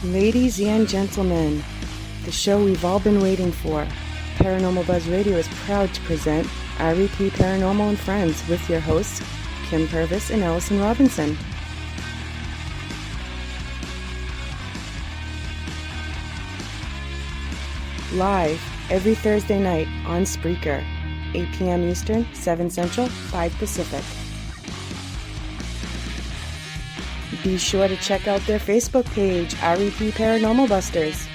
Ladies and gentlemen, the show we've all been waiting for, Paranormal Buzz Radio is proud to present REP Paranormal and Friends with your hosts, Kim Purvis and Allison Robinson. Live every Thursday night on Spreaker, 8 p.m. Eastern, 7 Central, 5 Pacific. Be sure to check out their Facebook page, REP Paranormal Busters.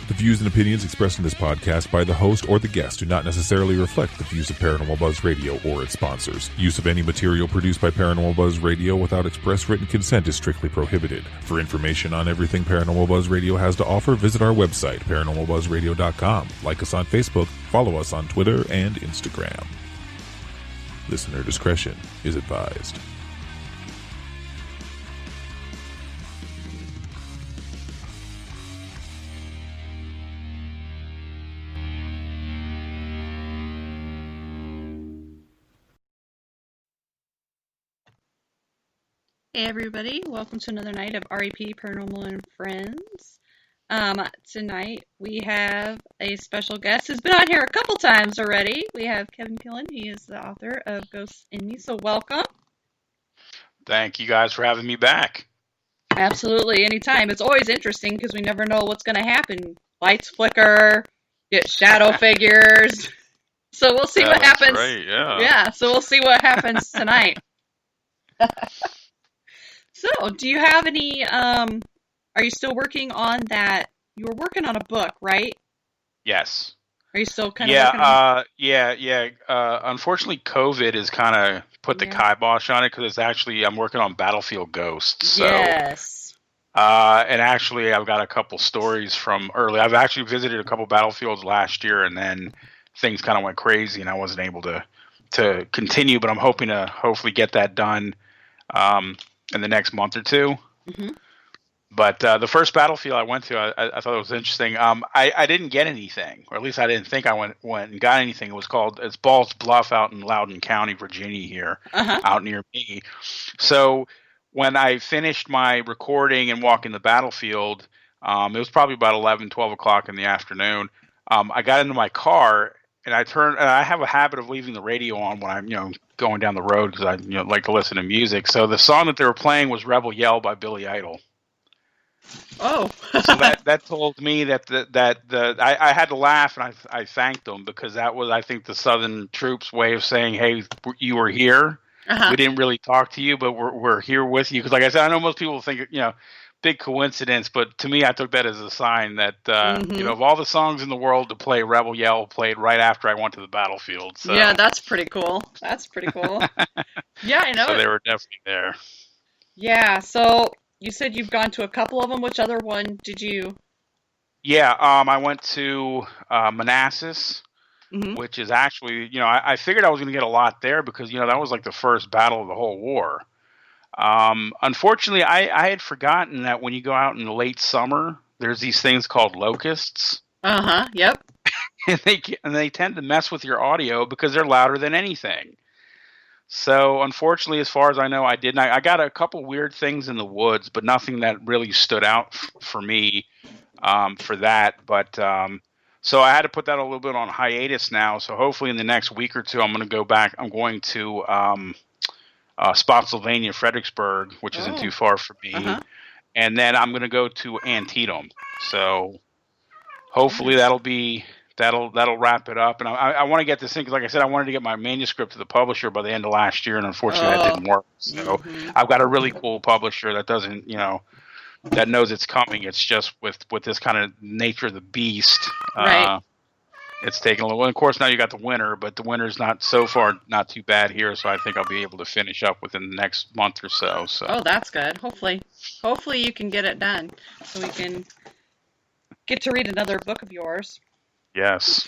The views and opinions expressed in this podcast by the host or the guest do not necessarily reflect the views of Paranormal Buzz Radio or its sponsors. Use of any material produced by Paranormal Buzz Radio without express written consent is strictly prohibited. For information on everything Paranormal Buzz Radio has to offer, visit our website, paranormalbuzzradio.com. Like us on Facebook, follow us on Twitter and Instagram. Listener discretion is advised. Hey everybody, welcome to another night of REP Paranormal and Friends. Tonight we have a special guest who's been on here a couple times already. We have Kevin Killen. He is the author of Ghosts in Me, so welcome. Thank you guys for having me back. Absolutely, anytime. It's always interesting because we never know what's going to happen. Lights flicker, get shadow figures. So we'll see what happens. Right, yeah, so we'll see what happens tonight. So, do you have any, are you still working on that? You were working on a book, right? Yes. Are you still kind of working on it? Unfortunately, COVID has kind of put the kibosh on it because it's actually, I'm working on Battlefield Ghosts. So, yes. And actually, I've got a couple stories from early. I've actually visited a couple battlefields last year, and then things kind of went crazy, and I wasn't able to continue, but I'm hoping to hopefully get that done in the next month or two. Mm-hmm. But the first battlefield I went to, I thought it was interesting. I didn't get anything, or at least I didn't think I went and got anything. It's Ball's Bluff out in Loudoun County, Virginia here, out near me. So when I finished my recording and walking the battlefield, it was probably about 11, 12 o'clock in the afternoon. I got into my car and I have a habit of leaving the radio on when I'm, going down the road because I, like to listen to music. So the song that they were playing was Rebel Yell by Billy Idol. Oh. So that told me that I had to laugh, and I thanked them because that was, I think, the Southern troops' way of saying, hey, you were here. We didn't really talk to you, but we're here with you. Because like I said, I know most people think, big coincidence, but to me, I took that as a sign that, of all the songs in the world to play, Rebel Yell played right after I went to the battlefield. So. Yeah, that's pretty cool. Yeah, I know. So they were definitely there. Yeah, so you said you've gone to a couple of them. Which other one did you? Yeah, I went to Manassas, which is actually, I figured I was going to get a lot there because, that was like the first battle of the whole war. Unfortunately, I had forgotten that when you go out in the late summer, there's these things called locusts. Yep. and they tend to mess with your audio because they're louder than anything. So unfortunately, as far as I know, I got a couple weird things in the woods, but nothing that really stood out for me for that. But so I had to put that a little bit on hiatus now. So hopefully in the next week or two, I'm going to go back. I'm going to Spotsylvania, Fredericksburg, which isn't too far from me. And then I'm going to go to Antietam. So hopefully that'll wrap it up. And I want to get this thing, because like I said, I wanted to get my manuscript to the publisher by the end of last year, and unfortunately that didn't work. So I've got a really cool publisher that doesn't, that knows it's coming. It's just with this kind of nature of the beast. Right. It's taken a little. And of course, now you got the winter, but the winter's not too bad here. So I think I'll be able to finish up within the next month or so. So. Oh, that's good. Hopefully you can get it done so we can get to read another book of yours. Yes.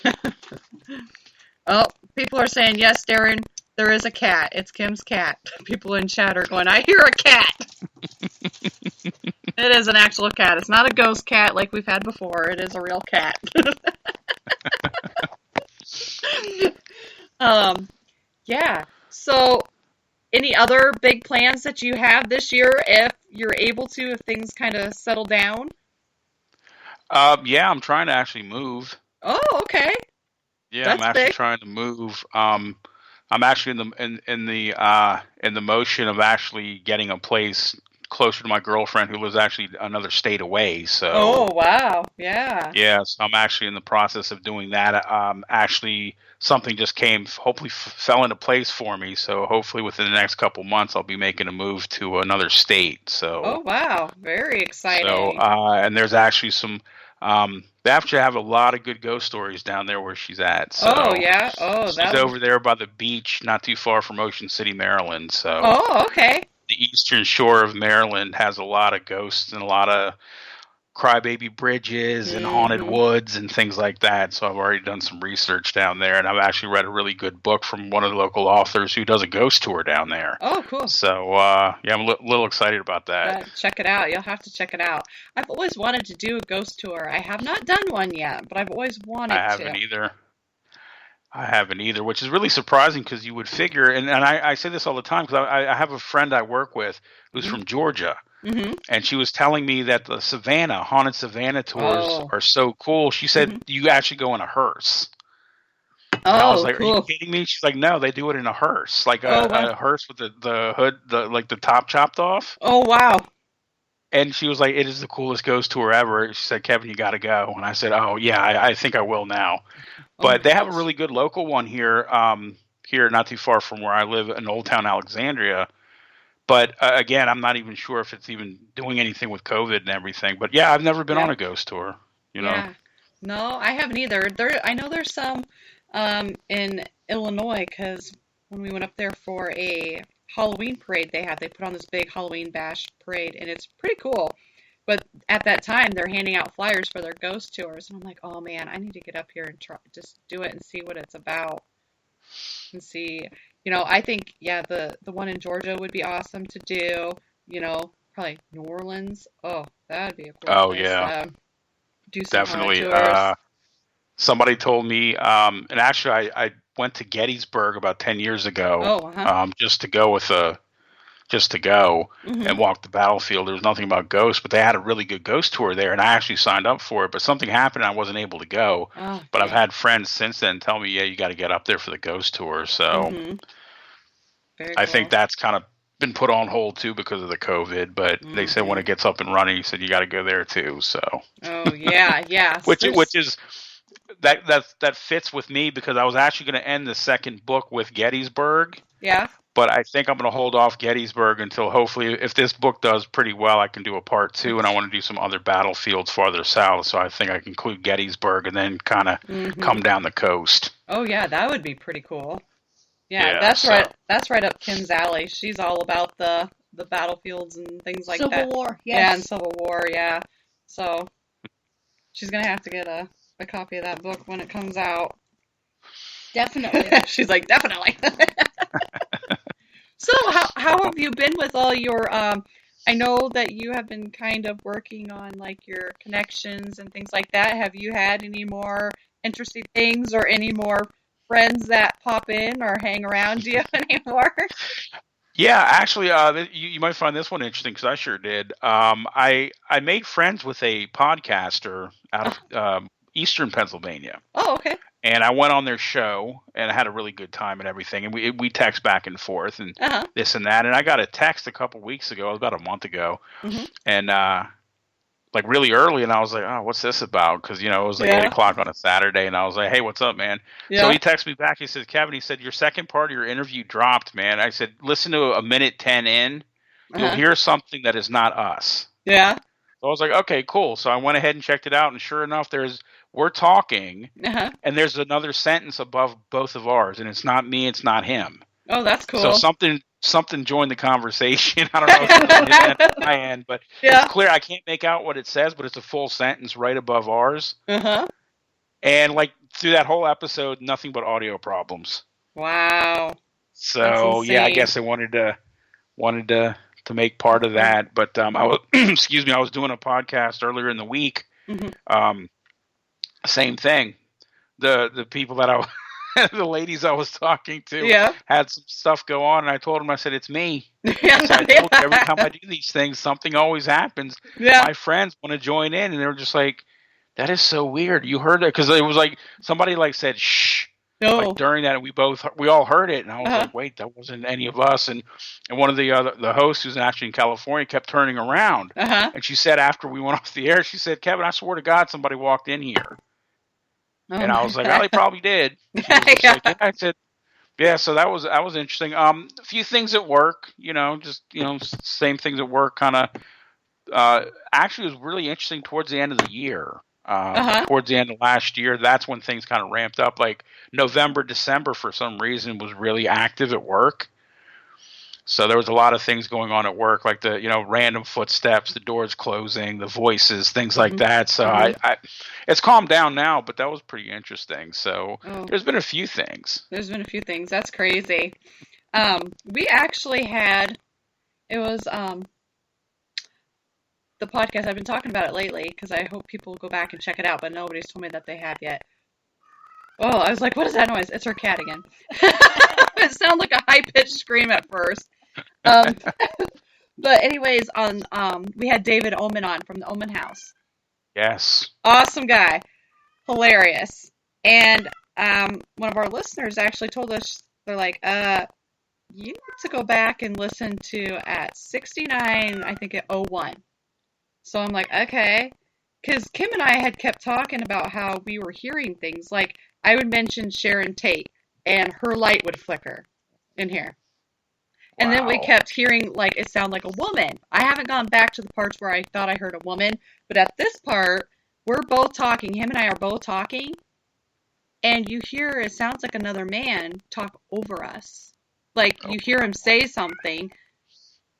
Oh, people are saying, yes, Darren, there is a cat. It's Kim's cat. People in chat are going, I hear a cat. It is an actual cat. It's not a ghost cat like we've had before. It is a real cat. Yeah. So, any other big plans that you have this year if you're able to, if things kind of settle down? Yeah, I'm trying to actually move. Oh, okay. Yeah, That's I'm actually big. trying to move. I'm actually in the motion of actually getting a place closer to my girlfriend who lives actually another state away. So Oh, wow. Yeah. yeah, so I'm actually in the process of doing that. Actually, something just came, hopefully fell into place for me. So hopefully within the next couple months, I'll be making a move to another state. Oh, wow. Very exciting. And there's actually some. They actually have a lot of good ghost stories down there where she's at. So Oh, yeah. Oh, she's that. over there by the beach, not too far from Ocean City, Maryland. So Oh, okay. the eastern shore of Maryland has a lot of ghosts and a lot of crybaby bridges and haunted woods and things like that. So I've already done some research down there, and I've actually read a really good book from one of the local authors who does a ghost tour down there. Oh, cool. So yeah, I'm a little excited about that. Check it out. You'll have to check it out. I've always wanted to do a ghost tour. I have not done one yet, but I've always wanted to. I haven't either, which is really surprising because you would figure, and I say this all the time because I have a friend I work with who's from Georgia. Mm-hmm. And she was telling me that the haunted Savannah tours are so cool. She said you actually go in a hearse. And I was like, cool. Are you kidding me? She's like, no, they do it in a hearse, like a hearse with the hood, the top chopped off. Oh, wow. And she was like, it is the coolest ghost tour ever. She said, Kevin, you got to go. And I said, oh, yeah, I think I will now. But they have a really good local one here, here not too far from where I live in Old Town Alexandria. But again, I'm not even sure if it's even doing anything with COVID and everything. But yeah, I've never been on a ghost tour. You know? Yeah. No, I haven't either. I know there's some in Illinois because when we went up there for a Halloween parade, they put on this big Halloween bash parade, and it's pretty cool. But at that time, they're handing out flyers for their ghost tours, and I'm like, oh man, I need to get up here and try just do it and see what it's about, and see. I think, yeah, the one in Georgia would be awesome to do. Probably New Orleans. Oh, that would be a cool place to do some definitely. tours. Somebody told me, and actually, I went to Gettysburg about 10 years ago, just to go and walk the battlefield. There was nothing about ghosts, but they had a really good ghost tour there, and I actually signed up for it. But something happened, and I wasn't able to go. But I've had friends since then tell me, yeah, you got to get up there for the ghost tour. So I think that's kind of been put on hold too because of the COVID. But they said when it gets up and running, he said you got to go there too. So yeah. which is that fits with me because I was actually going to end the second book with Gettysburg. Yeah. But I think I'm going to hold off Gettysburg until hopefully, if this book does pretty well, I can do a part 2, and I want to do some other battlefields farther south. So I think I can include Gettysburg and then kind of come down the coast. Oh yeah, that would be pretty cool. Yeah, that's right. That's right up Kim's alley. She's all about the battlefields and things like that. Civil War, yes. Yeah, and Civil War, yeah. So she's gonna have to get a copy of that book when it comes out. Definitely. She's like, definitely. So how have you been with all your I know that you have been kind of working on like your connections and things like that. Have you had any more interesting things or any more friends that pop in or hang around you anymore? Yeah, actually, you might find this one interesting because I sure did. I made friends with a podcaster out of Eastern Pennsylvania. Oh, okay. And I went on their show, and I had a really good time and everything. And we text back and forth and this and that. And I got a text a couple weeks ago, about a month ago, and like really early. And I was like, oh, what's this about? Because, it was like 8 o'clock on a Saturday. And I was like, hey, what's up, man? So he texted me back. He said, Kevin, he said, your second part of your interview dropped, man. I said, listen to a minute 10 in. You'll hear something that is not us. Yeah. So I was like, okay, cool. So I went ahead and checked it out. And sure enough, we're talking, and there's another sentence above both of ours, and it's not me, it's not him. Oh, that's cool. So something joined the conversation. I don't know if it's on his end or my end, but it's clear. I can't make out what it says, but it's a full sentence right above ours. And like through that whole episode, nothing but audio problems. Wow. So yeah, I guess I wanted to to make part of that. But I was, excuse me, I was doing a podcast earlier in the week. Same thing. The people that the ladies I was talking to had some stuff go on, and I told them, I said, it's me. I said, I told you, every time I do these things, something always happens. My friends want to join in, and they were just like, that is so weird. You heard that? Because it was like somebody like said, shh. Like during that, and we all heard it, and I was like, wait, that wasn't any of us. And one of the hosts, who's actually in California, kept turning around, and she said after we went off the air, she said, Kevin, I swear to God, somebody walked in here. And I was like, well, they probably did. She was like, yeah. I said, yeah. So that was interesting. A few things at work, just same things at work. Kind of actually, it was really interesting towards the end of the year. Towards the end of last year, that's when things kind of ramped up. Like November, December, for some reason, was really active at work. So there was a lot of things going on at work, like the random footsteps, the doors closing, the voices, things like that. So I it's calmed down now, but that was pretty interesting. So there's been a few things. That's crazy. We actually had, it was the podcast, I've been talking about it lately because I hope people go back and check it out, but nobody's told me that they have yet. Oh, I was like, what is that noise? It's her cat again. It sounded like a high-pitched scream at first. But anyways, we had David Oman on from the Oman House. Yes. Awesome guy. Hilarious. And one of our listeners actually told us, they're like, you need to go back and listen to at 69, I think at 01. So I'm like, okay. Because Kim and I had kept talking about how we were hearing things. Like, I would mention Sharon Tate, and her light would flicker in here. And then we kept hearing, like, it sounded like a woman. I haven't gone back to the parts where I thought I heard a woman, but at this part, we're both talking. Him and I are both talking, and you hear, it sounds like another man talk over us. Like, you hear him say something,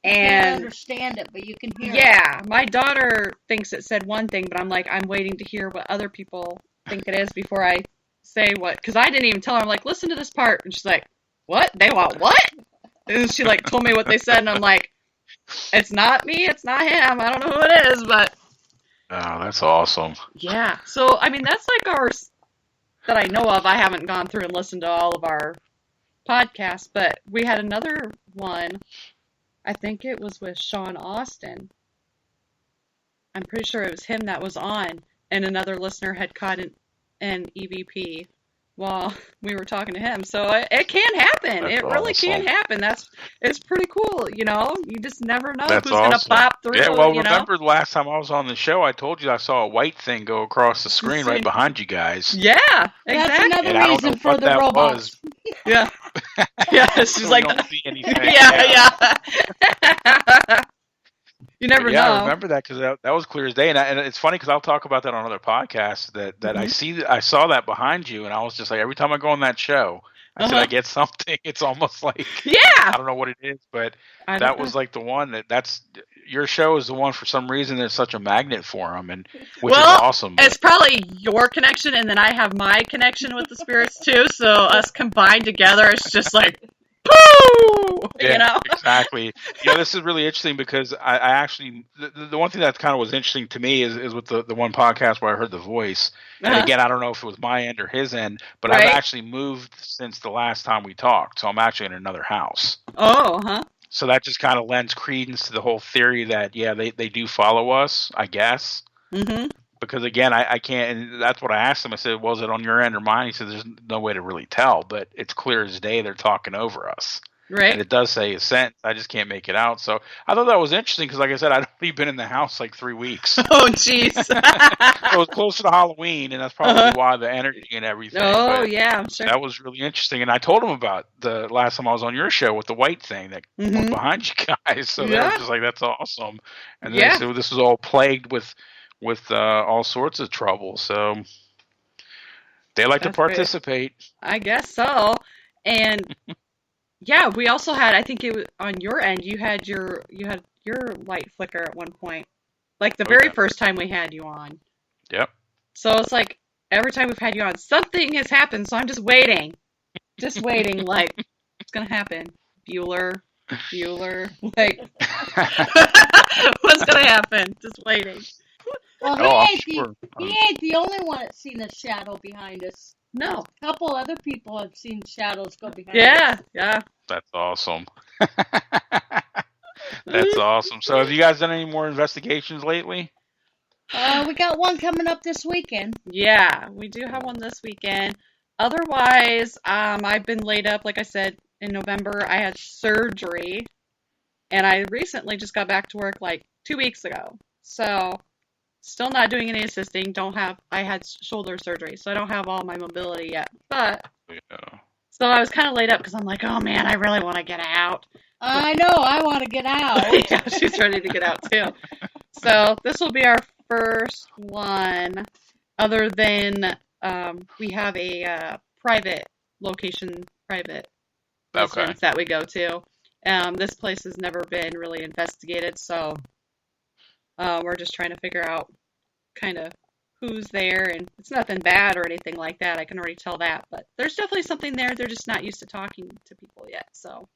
and... You can't understand it, but you can hear it. Yeah, my daughter thinks it said one thing, but I'm like, I'm waiting to hear what other people think it is before I say what, because I didn't even tell her. I'm like, listen to this part, and she's like, what? They want what? And she like told me what they said, and I'm like, it's not me, it's not him, I don't know who it is, but oh, that's awesome. Yeah, so I mean, that's like ours that I know of. I haven't gone through and listened to all of our podcasts, but we had another one, I think it was with Sean Austin. I'm pretty sure it was him that was on, and another listener had caught an EVP while we were talking to him. So it can happen. That's it really awesome. can happen. It's pretty cool, You just never know That's who's going to awesome. pop through, Yeah, well, remember the last time I was on the show, I told you I saw a white thing go across the screen right behind you guys. Yeah, That's exactly. another reason for the robots. Yeah. Yeah, she's So like, we don't see anything. yeah. You never know. I remember that because that was clear as day, and it's funny because I'll talk about that on other podcasts. That I saw that behind you, and I was just like, every time I go on that show, I said I get something. It's almost like I don't know what it is, but that was like the one that's your show is the one for some reason. There's such a magnet for them, and which is awesome. It's probably your connection, and then I have my connection with the spirits too. So us combined together, it's just like. Boo! Yeah, exactly. This is really interesting because I actually the one thing that kind of was interesting to me is with the one podcast where I heard the voice. And again, I don't know if it was my end or his end, but I've actually moved since the last time we talked. So I'm actually in another house. Oh, So that just kind of lends credence to the whole theory that they do follow us, I guess. Mm-hmm. Because again, I can't, and that's what I asked him. I said, was it on your end or mine? He said, there's no way to really tell, but it's clear as day they're talking over us. Right. And it does say a sentence. I just can't make it out. So I thought that was interesting because, like I said, I'd only been in the house like 3 weeks. Oh, jeez. It was closer to Halloween, and that's probably why the energy and everything. Oh, but yeah, I'm sure. that was really interesting. And I told him about the last time I was on your show with the white thing that was behind you guys. So they were just like, that's awesome. And then they said, this was all plagued with all sorts of trouble, so they like to participate. Great. I guess so. And yeah, we also had, I think it was on your end, you had your light flicker at one point, like the very first time we had you on. Yep. So it's like every time we've had you on, something has happened. So I'm just waiting, like it's gonna happen. Bueller, Bueller. Like, what's gonna happen? Just waiting. Well, I'm he sure. ain't the only one that's seen a shadow behind us. No. A couple other people have seen shadows go behind us. Yeah, yeah. That's awesome. That's awesome. So, have you guys done any more investigations lately? We got one coming up this weekend. Yeah, we do have one this weekend. Otherwise, I've been laid up, like I said, in November. I had surgery, and I recently just got back to work like 2 weeks ago. So, still not doing any assisting. I had shoulder surgery, so I don't have all my mobility yet. But, Yeah. so I was kind of laid up because I'm like, oh man, I really want to get out. I know, I want to get out. Yeah, she's ready to get out too. So this will be our first one, other than we have a private location, private residence that we go to. This place has never been really investigated, so we're just trying to figure out kind of who's there, and it's nothing bad or anything like that. I can already tell that, but there's definitely something there. They're just not used to talking to people yet, so.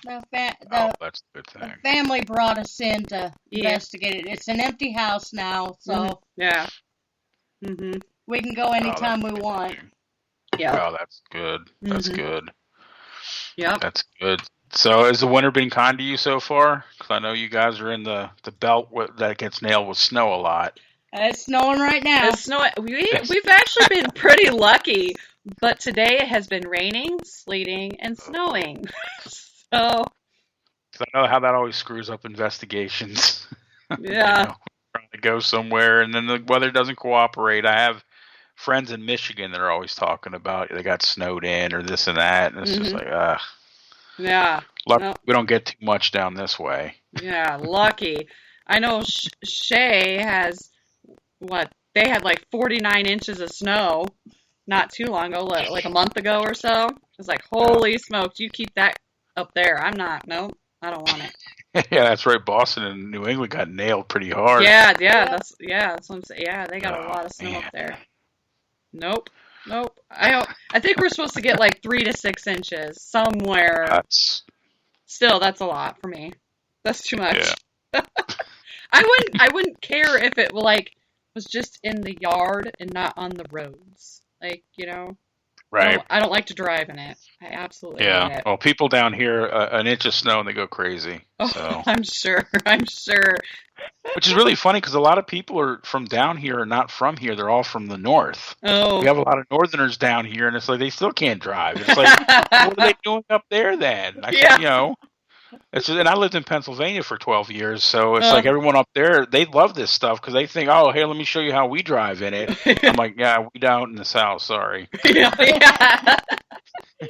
That's a good thing. The family brought us in to investigate it. It's an empty house now, so yeah, we can go anytime we want. Yeah. Oh, that's good. That's good. Yeah, that's good. So, has the winter been kind to you so far? Because I know you guys are in the belt that gets nailed with snow a lot. It's snowing right now. It's snowing. We've actually been pretty lucky, but today it has been raining, sleeting, and snowing. So, because I know how that always screws up investigations. Yeah. Trying to go somewhere and then the weather doesn't cooperate. I have friends in Michigan that are always talking about they got snowed in or this and that, and it's just like, yeah. Lucky we don't get too much down this way. Yeah, lucky. I know Shay has they had like 49 inches of snow not too long ago, like a month ago or so. It's like, holy smokes, you keep that up there. I'm not. Nope, I don't want it. Yeah, that's right. Boston and New England got nailed pretty hard. Yeah, that's what I'm saying. Yeah, they got a lot of snow up there. Nope. I think we're supposed to get like 3 to 6 inches somewhere. Still, that's a lot for me. That's too much. Yeah. I wouldn't care if it was just in the yard and not on the roads. Like, Right. I don't like to drive in it. I absolutely hate it. Well, people down here, an inch of snow and they go crazy. Oh, so. I'm sure. Which is really funny because a lot of people are from down here are not from here. They're all from the north. Oh. We have a lot of northerners down here, and it's like they still can't drive. It's like, what are they doing up there then? It's just, and I lived in Pennsylvania for 12 years, so it's like everyone up there, they love this stuff because they think, oh, hey, let me show you how we drive in it. I'm like, yeah, we don't in the South, sorry. Yeah.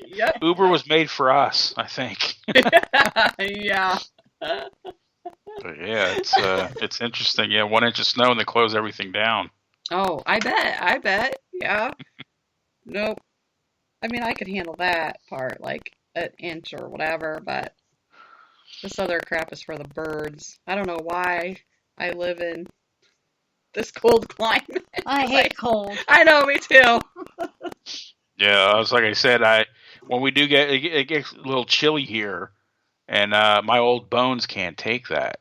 Yep. Uber was made for us, I think. Yeah. But yeah, it's interesting. Yeah, 1 inch of snow and they close everything down. Oh, I bet. Yeah. Nope. I mean, I could handle that part, like an inch or whatever, but this other crap is for the birds. I don't know why I live in this cold climate. I hate cold. I know, me too. Yeah, like I said, when we do it gets a little chilly here, and my old bones can't take that.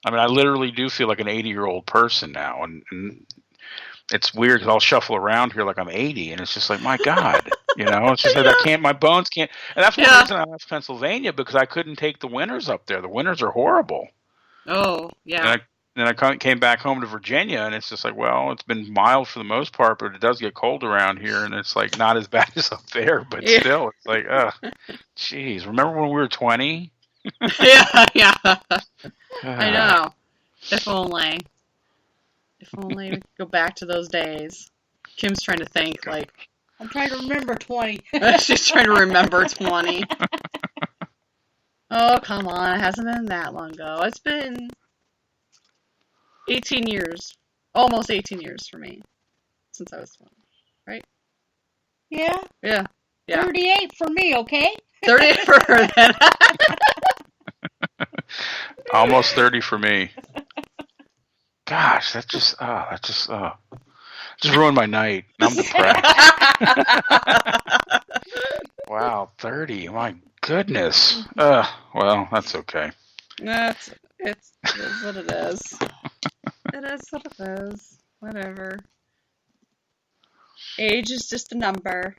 I mean, I literally do feel like an 80-year-old person now, and it's weird because I'll shuffle around here like I'm 80, and it's just like, my God, it's just like my bones can't. And that's one reason I left Pennsylvania, because I couldn't take the winters up there. The winters are horrible. Oh, yeah. And I came back home to Virginia, and it's just like, well, it's been mild for the most part, but it does get cold around here, and it's like not as bad as up there, but still, it's like, jeez. Remember when we were 20? Yeah. I know. If only we could go back to those days. Kim's trying to think, I'm trying to remember 20. She's trying to remember 20. Oh, come on. It hasn't been that long ago. It's been 18 years. Almost 18 years for me. Since I was 20. Right? Yeah? Yeah. 38 for me, okay? 38 for her then. Almost 30 for me. Gosh, that just ruined my night. I'm depressed. Wow, 30. My goodness. Well, that's okay. It is what it is. It is what it is. Whatever. Age is just a number.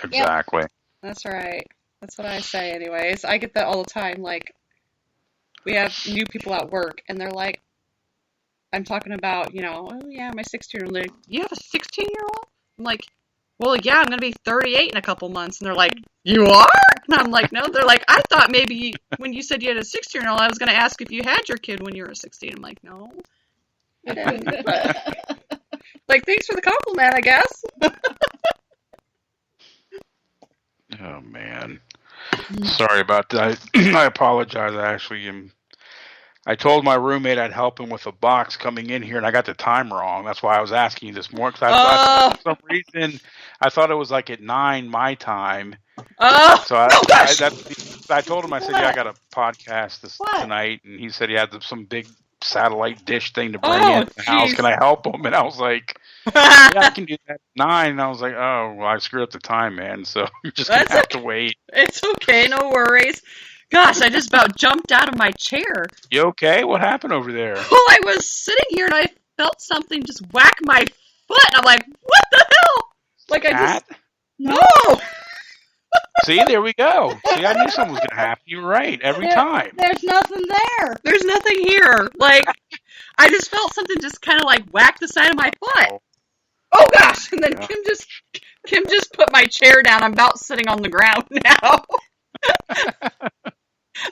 Exactly. Yep. That's right. That's what I say anyways. I get that all the time. Like, we have new people at work, and they're like, I'm talking about, oh yeah, my 16-year-old. Like, you have a 16-year-old? I'm like, well, yeah, I'm going to be 38 in a couple months. And they're like, you are? And I'm like, no. They're like, I thought maybe when you said you had a 16-year-old, I was going to ask if you had your kid when you were 16. I'm like, no. I didn't. Like, thanks for the compliment, I guess. Oh, man. Sorry about that. I apologize. I told my roommate I'd help him with a box coming in here, and I got the time wrong. That's why I was asking you this morning. Cause for some reason, I thought it was like at 9 my time. So I told him, I said, yeah, I got a podcast tonight, and he said he had some big satellite dish thing to bring in the house. Can I help him? And I was like, yeah, I can do that at 9. And I was like, oh, well, I screwed up the time, man. So you're just going to have to wait. It's okay. No worries. Gosh, I just about jumped out of my chair. You okay? What happened over there? Well, I was sitting here and I felt something just whack my foot. And I'm like, what the hell? Like, No! See, there we go. See, I knew something was going to happen. You're right. Every time. There's nothing there. There's nothing here. Like, I just felt something just kind of like whack the side of my foot. Oh gosh! And then Kim just put my chair down. I'm about sitting on the ground now.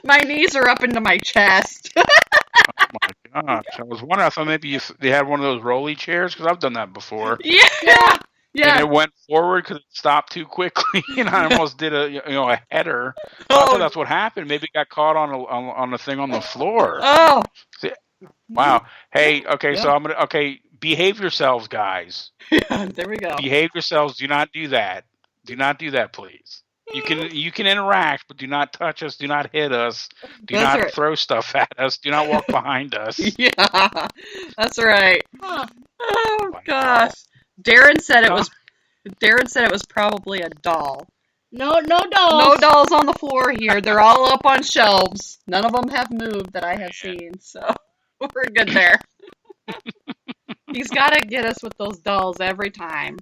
My knees are up into my chest. Oh my gosh! I was wondering. I thought maybe they had one of those rolly chairs, because I've done that before. Yeah. And it went forward because it stopped too quickly, and I almost did a header. So I thought that's what happened. Maybe it got caught on the thing on the floor. Oh. See, wow. Hey. Okay. So I'm gonna. Okay. Behave yourselves, guys. Yeah. There we go. Behave yourselves. Do not do that. Do not do that, please. You can interact, but do not touch us. Do not hit us. Do not throw stuff at us. Do not walk behind us. Yeah, that's right. Huh. Oh gosh. Darren said it was probably a doll. No dolls. No dolls on the floor here. They're all up on shelves. None of them have moved that I have seen, so we're good there. He's got to get us with those dolls every time.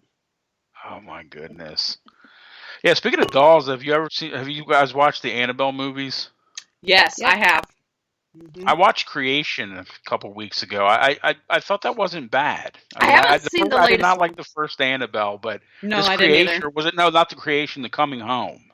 Oh my goodness. Yeah, speaking of dolls, have you guys watched the Annabelle movies? Yes, yep. I have. Mm-hmm. I watched Creation a couple weeks ago. I thought that wasn't bad. I haven't seen the latest. I did not like the first Annabelle, but this I didn't either. Was it? No, not the Creation. The Coming Home.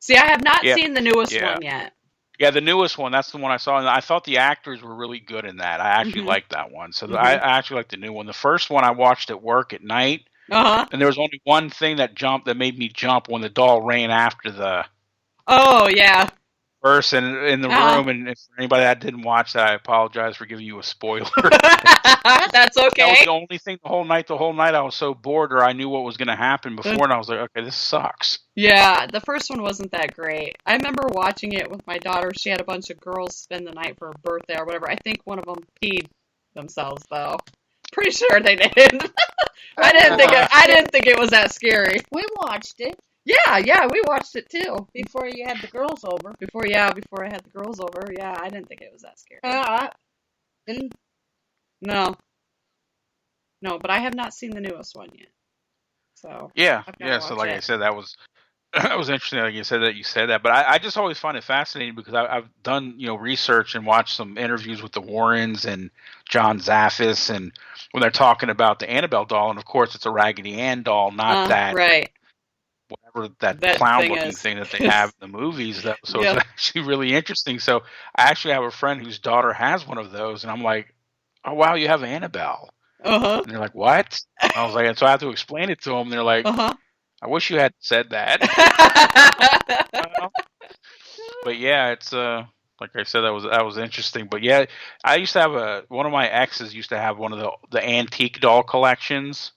See, I have not seen the newest one yet. Yeah, the newest one. That's the one I saw, and I thought the actors were really good in that. I actually liked that one. So I actually liked the new one. The first one I watched at work at night. And there was only one thing that made me jump when the doll ran after the person in the room. And if for anybody that didn't watch that, I apologize for giving you a spoiler. That's okay. That was the only thing the whole night I was so bored, or I knew what was going to happen before, and I was like, okay, this sucks. Yeah, the first one wasn't that great. I remember watching it with my daughter. She had a bunch of girls spend the night for her birthday or whatever. I think one of them peed themselves, though. Pretty sure they did. I didn't think it was that scary. We watched it. Yeah, we watched it too. Before you had the girls over. Before I had the girls over. Yeah, I didn't think it was that scary. No, but I have not seen the newest one yet. So So like I said, that was interesting. Like you said that, but I just always find it fascinating because I've done research and watched some interviews with the Warrens and John Zaffis, and when they're talking about the Annabelle doll, and of course it's a Raggedy Ann doll, not that whatever that clown looking thing that they have in the movies. It's actually really interesting. So I actually have a friend whose daughter has one of those, and I'm like, oh wow, you have Annabelle. And they're like, what? And I was like, and so I have to explain it to them. And they're like, I wish you had said that. But yeah, it's like I said, that was interesting. But yeah, I used to have one of my exes used to have one of the antique doll collections,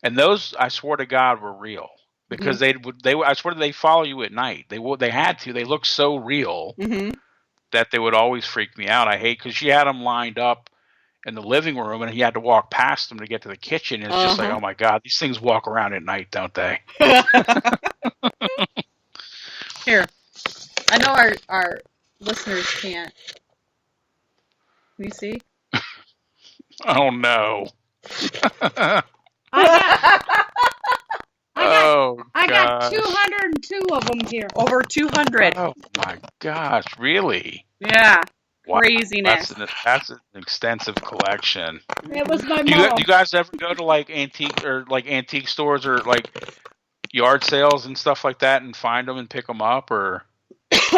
and those I swear to God were real because they I swear they follow you at night. They had to. They looked so real that they would always freak me out. I hate because she had them lined up in the living room, and he had to walk past them to get to the kitchen. It's just like, oh my God, these things walk around at night, don't they? Here. I know our listeners can't. Can you see? Oh no. I got gosh. 202 of them here. Over 200. Oh my gosh, really? Yeah. Wow. Craziness. That's an extensive collection. It was my Do mom. you guys ever go to like antique stores or like yard sales and stuff like that and find them and pick them up, or?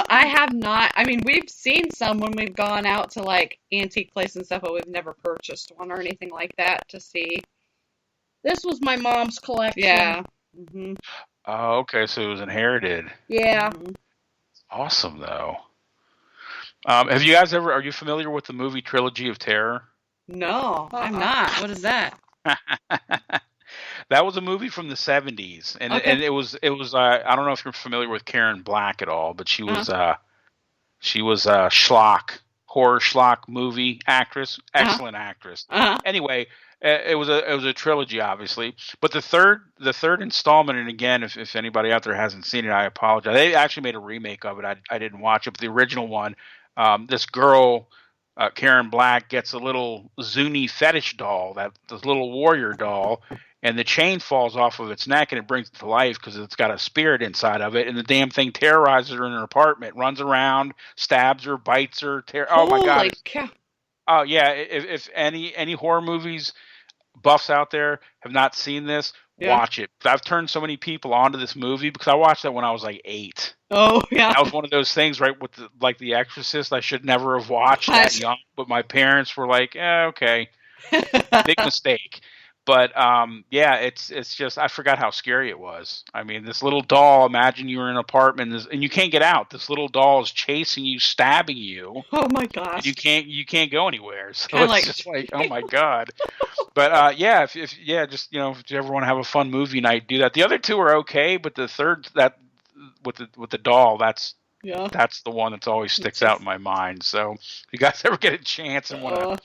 I have not. I mean, we've seen some when we've gone out to like antique places and stuff, but we've never purchased one or anything like that to see. This was my mom's collection. Yeah. Mm-hmm. Oh, okay, so it was inherited. Yeah. Mm-hmm. Awesome though. Have you guys ever? Are you familiar with the movie Trilogy of Terror? No, I'm not. What is that? That was a movie from the 70s, and Okay. and it was I don't know if you're familiar with Karen Black at all, but she was a horror schlock movie actress, excellent actress. Anyway, it was a trilogy, obviously, but the third installment, and again, if anybody out there hasn't seen it, I apologize. They actually made a remake of it. I didn't watch it, but the original one, this girl, Karen Black, gets a little Zuni fetish doll, this little warrior doll, and the chain falls off of its neck and it brings it to life because it's got a spirit inside of it, and the damn thing terrorizes her in her apartment, runs around, stabs her, bites her. Oh my God! Holy cow. Oh yeah, if any horror movies buffs out there have not seen this, watch it. I've turned so many people onto this movie because I watched that when I was like 8. Oh yeah. That was one of those things, right? With The Exorcist, I should never have watched that young, but my parents were like, okay, big mistake. But yeah, it's just, I forgot how scary it was. I mean, this little doll, imagine you were in an apartment and you can't get out. This little doll is chasing you, stabbing you. Oh my gosh. You can't go anywhere. So Kinda it's like, just like, oh my God. But yeah, if just, if you ever want to have a fun movie night, do that. The other two are okay, but the third, that with the doll, that's the one that's always sticks out in my mind. So if you guys ever get a chance and want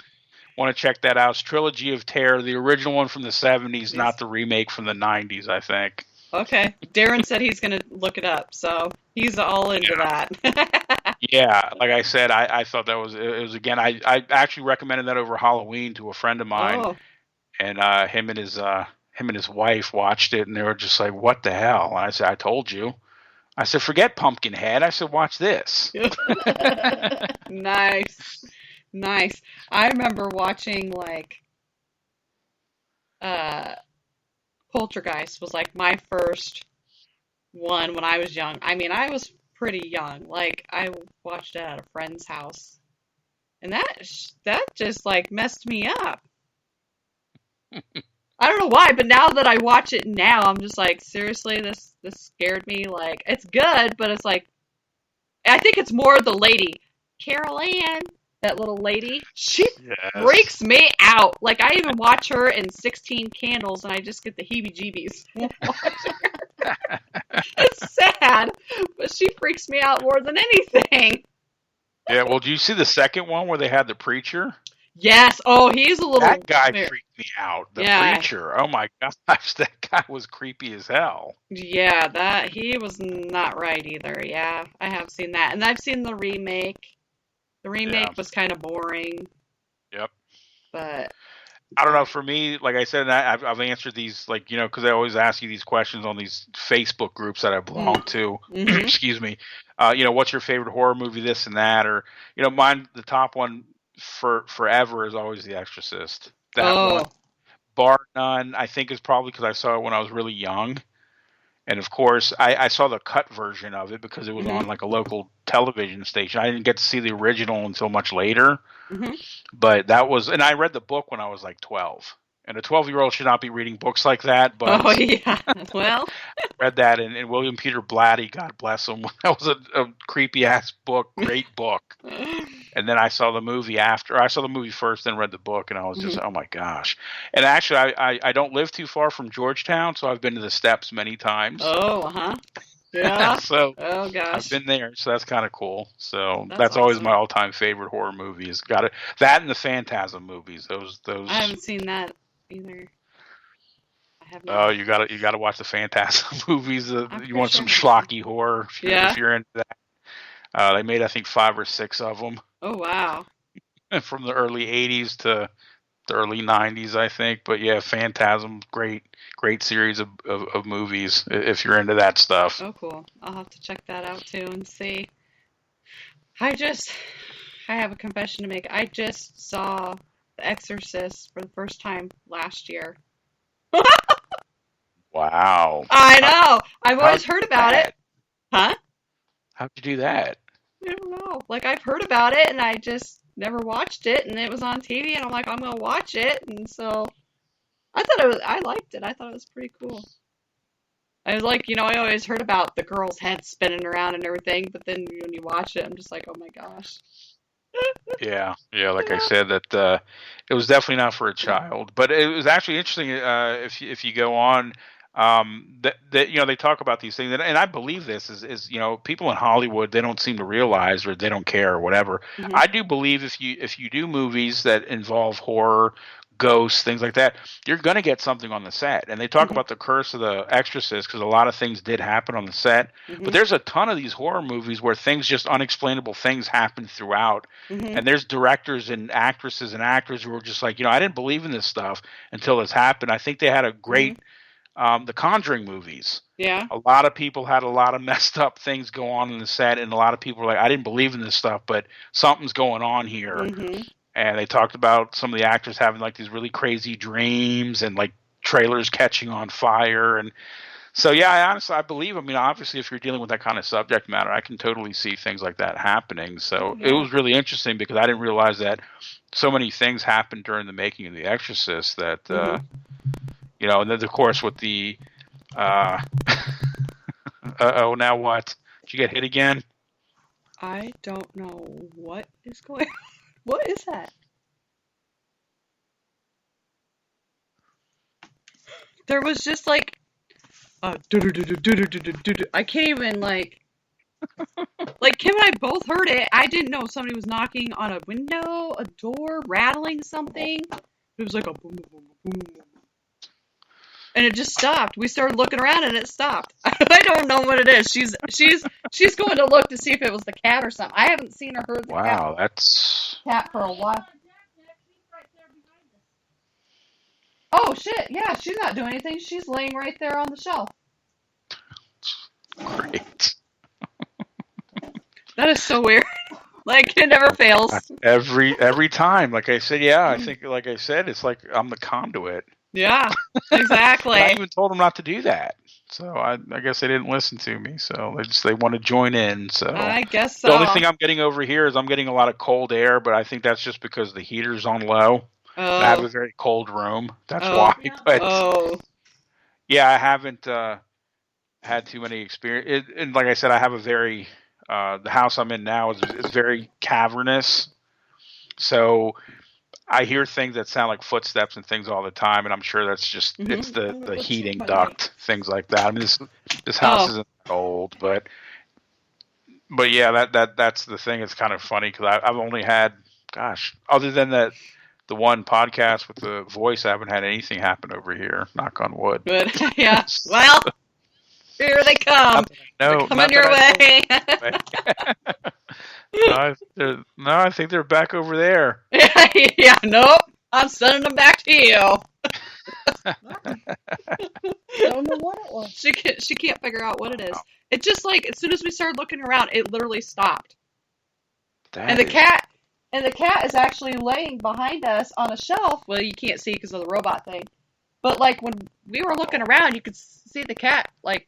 to check that out, it's Trilogy of Terror, the original one from the 70s, not the remake from the 90s, I think. Okay. Darren said he's going to look it up, so he's all into that. Yeah, like I said, I thought that was, it was, again, I actually recommended that over Halloween to a friend of mine, and him and his wife watched it, and they were just like, what the hell? And I said, I told you. I said, forget Pumpkinhead. I said, watch this. Nice. Nice. I remember watching like Poltergeist was like my first one when I was young. I mean, I was pretty young. Like I watched it at a friend's house. And that just like messed me up. I don't know why, but now that I watch it now, I'm just like, seriously, this scared me. Like, it's good, but it's like, I think it's more the lady, Carol Ann. That little lady, she freaks me out. Like, I even watch her in 16 Candles, and I just get the heebie-jeebies. It's sad, but she freaks me out more than anything. Yeah, well, do you see the second one where they had the preacher? Yes. Oh, he's a little... That guy freaked me out. The preacher. Oh, my gosh. That guy was creepy as hell. Yeah, he was not right either. Yeah, I have seen that. And I've seen the remake. The remake was kind of boring. Yep. But I don't know. For me, like I said, I've answered these, like, because I always ask you these questions on these Facebook groups that I belong to. Mm-hmm. Excuse me. What's your favorite horror movie? This and that, or mine. The top one for forever is always The Exorcist. That one, bar none. I think is probably because I saw it when I was really young. And of course, I saw the cut version of it because it was on like a local television station. I didn't get to see the original until much later. Mm-hmm. But that was, and I read the book when I was like 12. And a 12-year-old should not be reading books like that. But well, I read that, and William Peter Blatty, God bless him, that was a creepy ass book, great book. And then I saw the movie after. I saw the movie first, then read the book, and I was just, oh my gosh. And actually, I don't live too far from Georgetown, so I've been to the Steps many times. Oh, yeah. So oh gosh, I've been there, so that's kind of cool. So that's always my all-time favorite horror movie. Is got it. That and the Phantasm movies. Those. I haven't seen that either. I have Oh, not. you gotta watch the Phantasm movies. I'm You want pretty some sure I have. schlocky horror Yeah. if you're into that. They made I think 5 or 6 of them Oh wow. from the early '80s to the early '90s, I think. But yeah, Phantasm, great series of movies if you're into that stuff. Oh cool. I'll have to check that out too and see. I have a confession to make. I just saw The Exorcist for the first time last year. Wow. I know. I've How'd always you heard do about it. that? Huh? How'd you do that? I don't know. Like I've heard about it and I just never watched it and it was on TV and I'm like I'm gonna watch it and so I liked it. I thought it was pretty cool. I was like, I always heard about the girl's head spinning around and everything, but then when you watch it, I'm just like, oh my gosh. Yeah. Like I said, that it was definitely not for a child, but it was actually interesting. If you go on, that they talk about these things, and I believe this is people in Hollywood, they don't seem to realize or they don't care or whatever. Mm-hmm. I do believe if you do movies that involve horror, ghosts, things like that, you're going to get something on the set. And they talk Mm-hmm. about the curse of the Exorcist because a lot of things did happen on the set. Mm-hmm. But there's a ton of these horror movies where unexplainable things happen throughout. Mm-hmm. And there's directors and actresses and actors who are just like, I didn't believe in this stuff until this happened. I think they had a great, the Conjuring movies. Yeah. A lot of people had a lot of messed up things go on in the set, and a lot of people were like, I didn't believe in this stuff, but something's going on here. Mm-hmm. And they talked about some of the actors having like these really crazy dreams and like trailers catching on fire. And so, yeah, I believe, obviously if you're dealing with that kind of subject matter, I can totally see things like that happening. So It was really interesting because I didn't realize that so many things happened during the making of The Exorcist that, and then of course with the, now what? Did you get hit again? I don't know what is going on. What is that? There was just like I can't even like Kim and I both heard it. I didn't know somebody was knocking on a window, a door, rattling something. It was like a boom, boom, boom, boom, boom. And it just stopped. We started looking around and it stopped. I don't know what it is. She's going to look to see if it was the cat or something. I haven't seen or heard the Wow, that's cat for a while. Oh shit! Yeah, she's not doing anything. She's laying right there on the shelf. great. That is so weird. Like it never fails. Every time, like I said, yeah, I think, like I said, it's like I'm the conduit. Yeah, exactly. I even told them not to do that, so I guess they didn't listen to me. So they want to join in. So I guess so. The only thing I'm getting over here is I'm getting a lot of cold air, but I think that's just because the heater's on low. Oh. I have a very cold room. That's why. But yeah, I haven't had too many experience. And like I said, I have a very the house I'm in now is very cavernous, so I hear things that sound like footsteps and things all the time, and I'm sure that's just it's the heating duct, things like that. I mean, this house isn't old, but yeah, that's the thing. It's kind of funny because I've only had, other than the one podcast with the voice, I haven't had anything happen over here. Knock on wood. Good. Yeah. Well, here they come. No, coming your way. I think they're back over there. Yeah, nope. I'm sending them back to you. I don't know what it was. She can't figure out what it is. It's just like as soon as we started looking around, it literally stopped. And the cat is actually laying behind us on a shelf. Well, you can't see because of the robot thing. But like when we were looking around, you could see the cat like,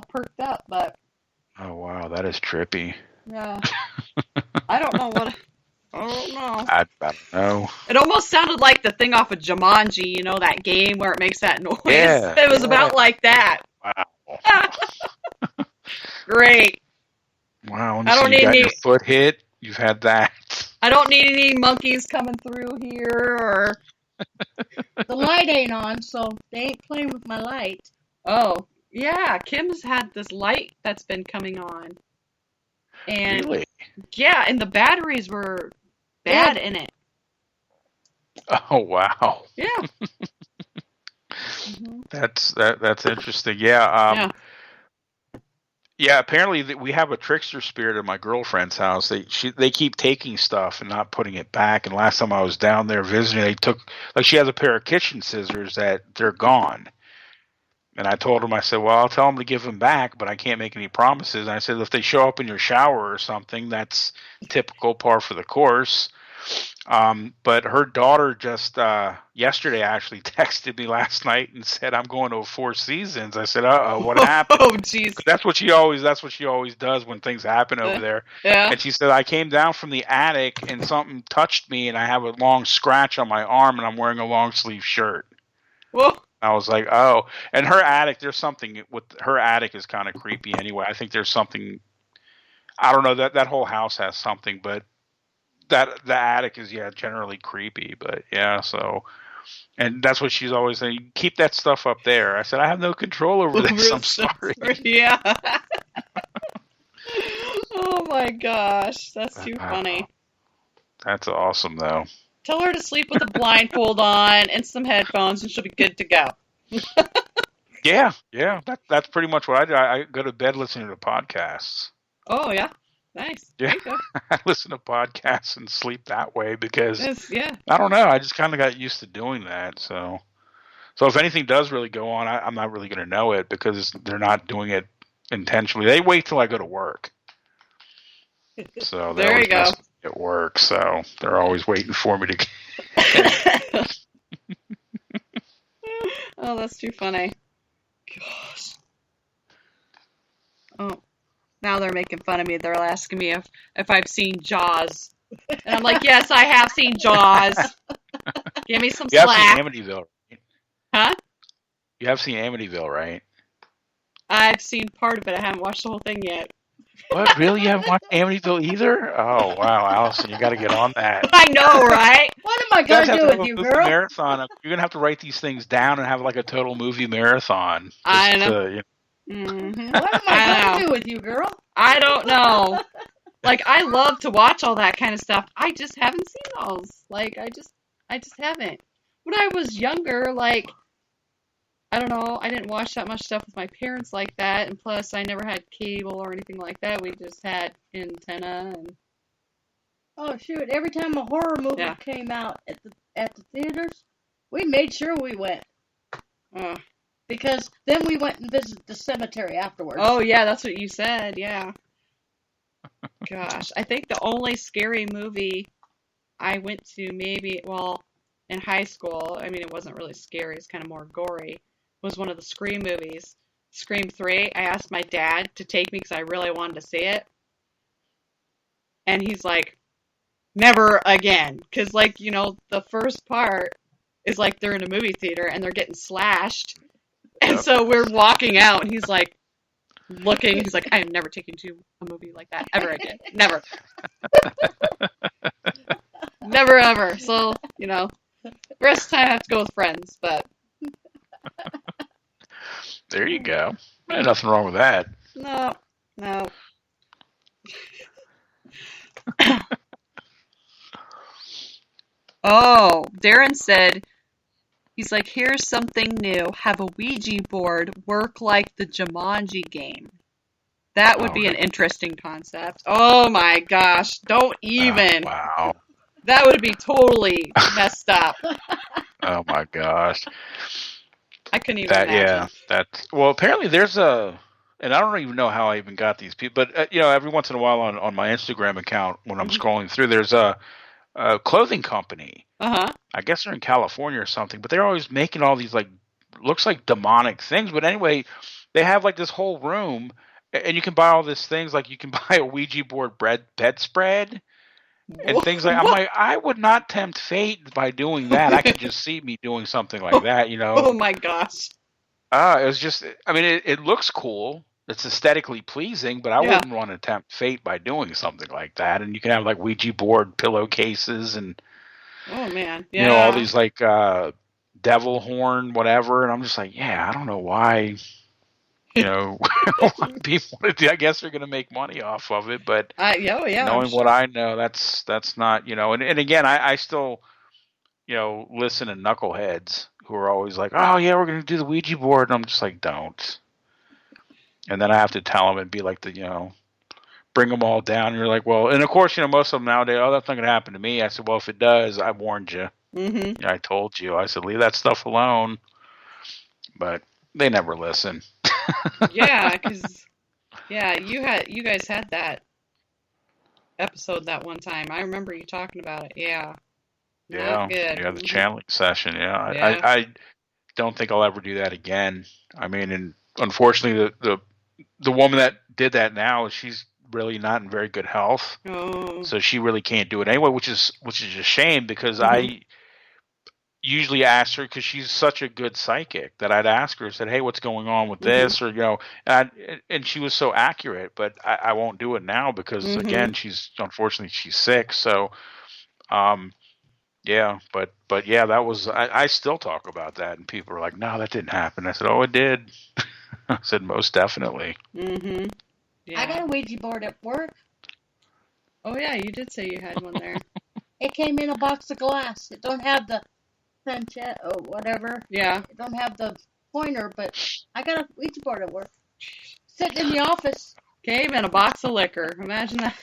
perked up. But oh wow, that is trippy. yeah, I don't know what. I don't know. I don't know. It almost sounded like the thing off of Jumanji, that game where it makes that noise. Yeah, it was about like that. Wow. Great. Wow. I don't need any your foot hit. You've had that. I don't need any monkeys coming through here or. The light ain't on, so they ain't playing with my light. Oh, yeah. Kim's had this light that's been coming on. And really? Yeah, and the batteries were bad in it. Oh, wow. Yeah. That's interesting. Yeah. Yeah. Apparently, we have a trickster spirit at my girlfriend's house. They keep taking stuff and not putting it back. And last time I was down there visiting, they took she has a pair of kitchen scissors that they're gone. And I told him, I said, well, I'll tell them to give them back, but I can't make any promises. And I said, if they show up in your shower or something, that's typical par for the course. But her daughter just yesterday actually texted me last night and said, I'm going to a Four Seasons. I said, what happened? Oh, jeez. That's what she always does when things happen over there. Yeah. And she said, I came down from the attic and something touched me and I have a long scratch on my arm and I'm wearing a long sleeve shirt. Whoa. I was like, oh, and her attic, there's something with her attic is kind of creepy anyway. I think there's something, I don't know, that whole house has something, but the attic is, generally creepy, but yeah, so, and that's what she's always saying, keep that stuff up there. I said, I have no control over this, I'm sorry. Yeah. Oh my gosh, that's too funny. That's awesome, though. Tell her to sleep with a blindfold on and some headphones, and she'll be good to go. Yeah. That's pretty much what I do. I go to bed listening to podcasts. Oh, yeah. Nice. Yeah. I listen to podcasts and sleep that way because, yeah. I don't know, I just kind of got used to doing that. So if anything does really go on, I'm not really going to know it because they're not doing it intentionally. They wait till I go to work. So there you go. At work, so they're always waiting for me to. Oh, that's too funny. Gosh. Oh, now they're making fun of me. They're asking me if I've seen Jaws, and I'm like, yes, I have seen Jaws. Give me some slack. You have seen Amityville, right? Huh? You have seen Amityville, right? I've seen part of it. I haven't watched the whole thing yet. What? Really? You haven't watched Amityville either? Oh, wow, Allison, you got to get on that. I know, right? What am I going to do with you, girl? Marathon. You're going to have to write these things down and have like a total movie marathon. I know. What am I going to do with you, girl? I don't know. Like, I love to watch all that kind of stuff. I just haven't seen those. Like, I just haven't. When I was younger, like, I don't know, I didn't watch that much stuff with my parents like that, and plus I never had cable or anything like that. We just had antenna and... Oh, shoot, every time a horror movie came out at the theaters, we made sure we went. Because then we went and visited the cemetery afterwards. Oh, yeah, that's what you said, yeah. Gosh, I think the only scary movie I went to in high school, I mean, it wasn't really scary, it's kind of more gory, was one of the Scream movies. Scream 3. I asked my dad to take me because I really wanted to see it. And he's like, never again. Because, like, you know, the first part is like they're in a movie theater and they're getting slashed. And so we're walking out and he's like, looking. He's like, I am never taking you to a movie like that ever again. Never. Never ever. So, you know, the rest of the time I have to go with friends, but... There you go. There's nothing wrong with that. No. Oh, Darren said, he's like, here's something new. Have a Ouija board work like the Jumanji game. That would be an interesting concept. Oh my gosh. Don't even. Wow. That would be totally messed up. Oh my gosh. I couldn't even imagine. Yeah, well, apparently there's and I don't even know how I even got these people, but you know, every once in a while on my Instagram account, when I'm scrolling through, there's a clothing company. I guess they're in California or something, but they're always making all these, like, looks like demonic things. But anyway, they have like this whole room, and you can buy all these things. Like, you can buy a Ouija board bedspread. And things like, I'm like, I would not tempt fate by doing that. I could just see me doing something like that, you know. Oh my gosh. It was just, I mean, it looks cool. It's aesthetically pleasing, but I wouldn't want to tempt fate by doing something like that. And you can have like Ouija board pillowcases and, oh man, you know, all these like devil horn, whatever. And I'm just like, yeah, I don't know why. You know, people, I guess they're going to make money off of it, but knowing what I know, that's not, you know, and again, I still, listen to knuckleheads who are always like, oh yeah, we're going to do the Ouija board. And I'm just like, don't. And then I have to tell them and be like, bring them all down. And you're like, well, and of course, most of them nowadays, oh, that's not going to happen to me. I said, well, if it does, I warned you. Mm-hmm. I told you. I said, leave that stuff alone. But they never listen. Yeah, because you guys had that episode that one time. I remember you talking about it. Yeah. Not good. Yeah, the channeling session. Yeah, Yeah. I don't think I'll ever do that again. I mean, and unfortunately, the woman that did that now, she's really not in very good health. Oh. So she really can't do it anyway, which is a shame because I usually ask her, because she's such a good psychic, that I'd ask her, said, hey, what's going on with this? Or, and she was so accurate, but I won't do it now because again, unfortunately she's sick. So, yeah, but yeah, that was, I still talk about that and people are like, no, that didn't happen. I said, oh, it did. I said, most definitely. Mm-hmm. Yeah. I got a Ouija board at work. Oh yeah, you did say you had one there. It came in a box of glass. It don't have the planchette or whatever. Yeah. It don't have the pointer, but I got a Ouija board at work. Sitting in the office. Came in a box of liquor. Imagine that.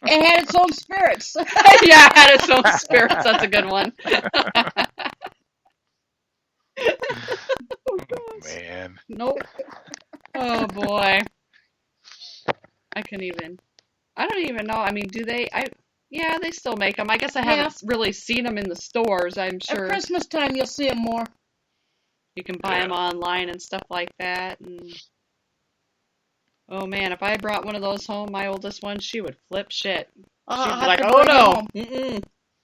It had its own spirits. Yeah, it had its own spirits. That's a good one. Oh, man. Nope. Oh boy. I don't even know. I mean, do they? Yeah, they still make them. I guess I haven't really seen them in the stores. I'm sure. At Christmas time, you'll see them more. You can buy them online and stuff like that. And oh man, if I brought one of those home, my oldest one, she would flip shit. She'd be like, "Oh no!"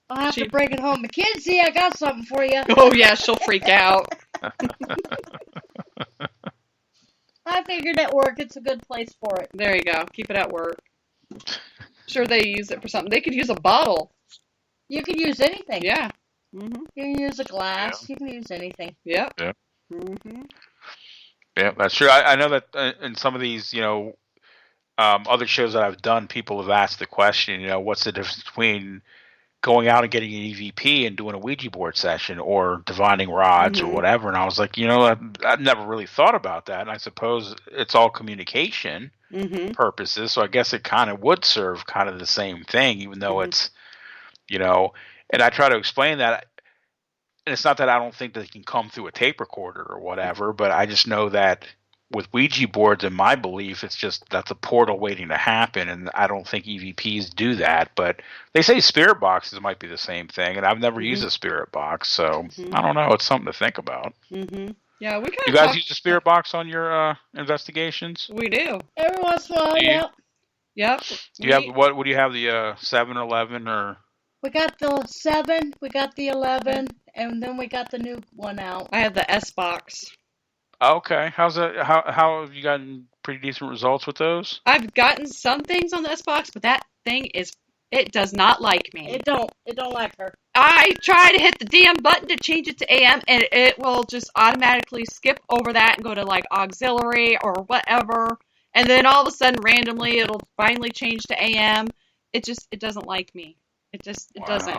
I'll have to bring it home. Mackenzie, I got something for you. Oh yeah, she'll freak out. I figured at work it's a good place for it. There you go. Keep it at work. Sure, they use it for something. They could use a bottle. You can use anything. Yeah. You can use a glass. You can use anything. Yep. Yeah. Yeah, that's true. I know that in some of these, other shows that I've done, people have asked the question, what's the difference between going out and getting an EVP and doing a Ouija board session or divining rods or whatever. And I was like, I've never really thought about that. And I suppose it's all communication purposes. So I guess it kind of would serve kind of the same thing, even though it's, and I try to explain that. And it's not that I don't think that it can come through a tape recorder or whatever, but I just know that with Ouija boards, in my belief, it's just that's a portal waiting to happen, and I don't think EVPs do that. But they say spirit boxes might be the same thing, and I've never used a spirit box, so I don't know. It's something to think about. Yeah, we kind of. You guys use a spirit box on your investigations? We do. Every once in a while, Yep. Do you have what do you have, the 7 or 11 or? We got the 7, we got the 11, and then we got the new one out. I have the S box. Okay, how's that? How have you gotten pretty decent results with those? I've gotten some things on the S box, but that thing it does not like me. It don't like her. I try to hit the damn button to change it to AM, and it will just automatically skip over that and go to like auxiliary or whatever, and then all of a sudden randomly it'll finally change to AM. It doesn't like me. It doesn't.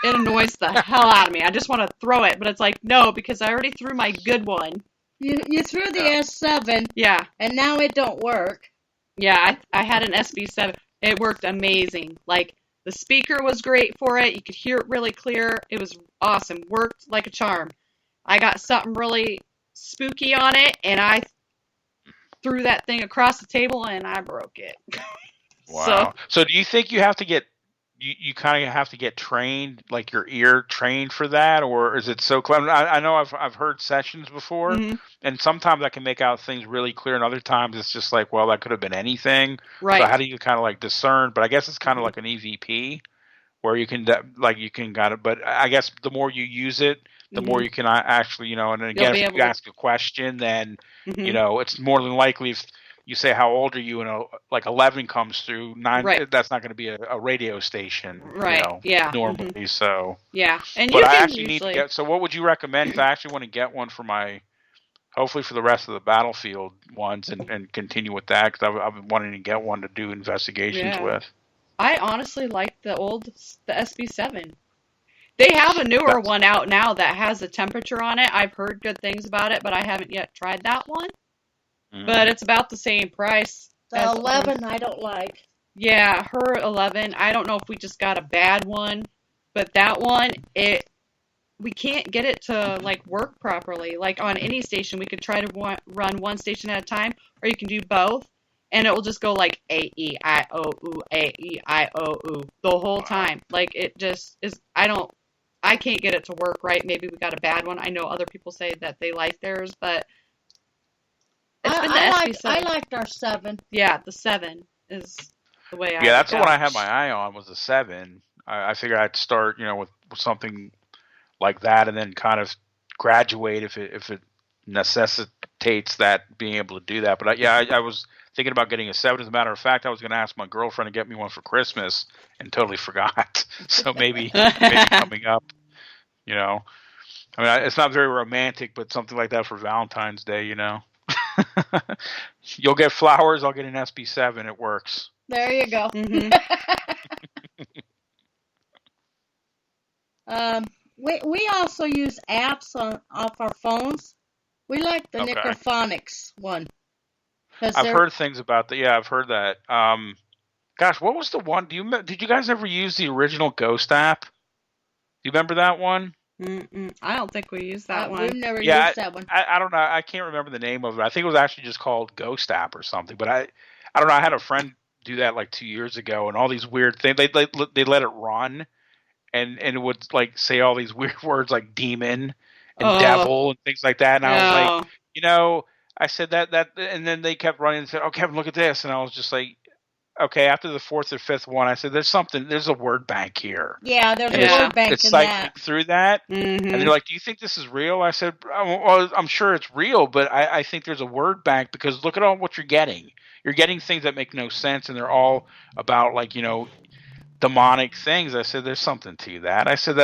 It annoys the hell out of me. I just want to throw it, but it's like no, because I already threw my good one. You threw the S7. Yeah. And now it don't work. Yeah, I had an SB7. It worked amazing. Like, the speaker was great for it. You could hear it really clear. It was awesome. Worked like a charm. I got something really spooky on it, and I threw that thing across the table, and I broke it. Wow. So do you think you have to get you kind of have to get trained, like your ear trained for that, or is it so clever? I know I've heard sessions before, and sometimes I can make out things really clear, and other times it's just like, well, that could have been anything. Right. So how do you kind of like discern? But I guess it's kind of like an EVP, where you can kind of. But I guess the more you use it, the more you can actually, and then again, if you ask a question, then it's more than likely if you say how old are you, and like 11 comes through, 9 that's not going to be a radio station, right? Normally. So and but you I can actually need to get. So what would you recommend if I actually want to get one for hopefully for the rest of the Battlefield ones and continue with that, because I've been wanting to get one to do investigations with. I honestly like the SB7. They have a newer one out now that has a temperature on it. I've heard good things about it, but I haven't yet tried that one. But it's about the same price. The 11 I don't like. Yeah, her 11. I don't know if we just got a bad one, but that one, we can't get it to like work properly. Like on any station, we could try to run one station at a time, or you can do both, and it will just go like A-E-I-O-U, A-E-I-O-U the whole time. Like it just is. I can't get it to work right. Maybe we got a bad one. I know other people say that they like theirs, but it's been the SB7. I liked our 7. Yeah, the 7 is the way I. Yeah, that's the one I had my eye on, was the 7. I figured I'd start, with something like that, and then kind of graduate if it necessitates that, being able to do that. But I was thinking about getting a 7. As a matter of fact, I was going to ask my girlfriend to get me one for Christmas and totally forgot. So maybe coming up, I mean, it's not very romantic, but something like that for Valentine's Day, You'll get flowers, I'll get an SB7. It works. There you go. Mm-hmm. We also use apps off our phones. We like the Necrophonics one. I've heard things about that. Yeah, I've heard that. Gosh, what was the one? Did you guys ever use the original Ghost app? Do you remember that one? I don't think we used that one. We've never used that one. I don't know. I can't remember the name of it. I think it was actually just called Ghost app or something. But I don't know. I had a friend do that like 2 years ago, and all these weird things. They let it run, and it would like say all these weird words like demon and devil and things like that. And I was like, I said that, and then they kept running and said, "Oh, Kevin, look at this," and I was just like, okay. After the 4th or 5th one, I said, there's a word bank here. Yeah, there's a word bank it's in like that. Through that, and they're like, "Do you think this is real?" I said, "Well, I'm sure it's real, but I think there's a word bank because look at all what you're getting. You're getting things that make no sense, and they're all about like demonic things." I said, "There's something to that." I said,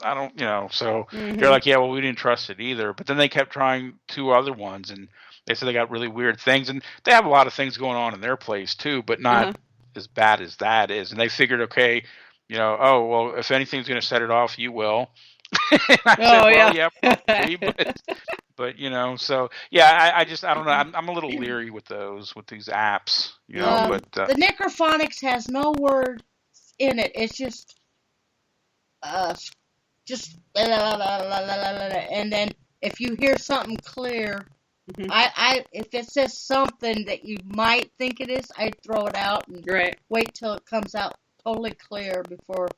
I don't, so they're like, "Yeah, well, we didn't trust it either." But then they kept trying 2 other ones, and they said they got really weird things, and they have a lot of things going on in their place too, but not as bad as that is. And they figured, okay, oh well, if anything's going to set it off, you will. And I said, yeah, probably, but so yeah, I don't know. I'm a little leery with these apps, But the Necrophonics has no word in it. It's just and then if you hear something clear, if it says something that you might think it is, I'd throw it out and wait till it comes out totally clear before.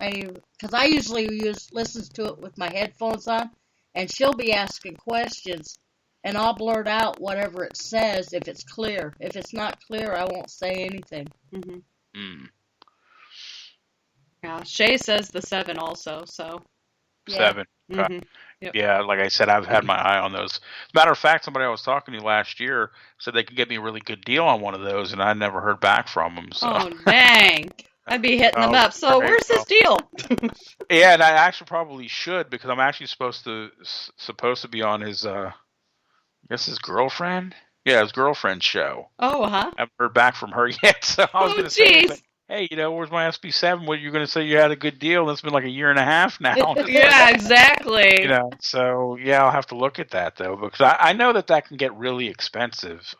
Because I usually listens to it with my headphones on, and she'll be asking questions, and I'll blurt out whatever it says if it's clear. If it's not clear, I won't say anything. Yeah, Shay says the 7 also, so. 7. Yep. Yeah, like I said, I've had my eye on those. As a matter of fact, somebody I was talking to last year said they could get me a really good deal on one of those, and I never heard back from them. So. Oh, dang. I'd be hitting them up. So where's this deal? Yeah, and I actually probably should, because I'm actually supposed to be on his, I guess his girlfriend? Yeah, his girlfriend's show. Oh, I haven't heard back from her yet, so I was going to say, hey, where's my SB7? What, you're going to say you had a good deal? It's been like a year and a half now. Yeah, exactly. So yeah, I'll have to look at that though, because I know that can get really expensive,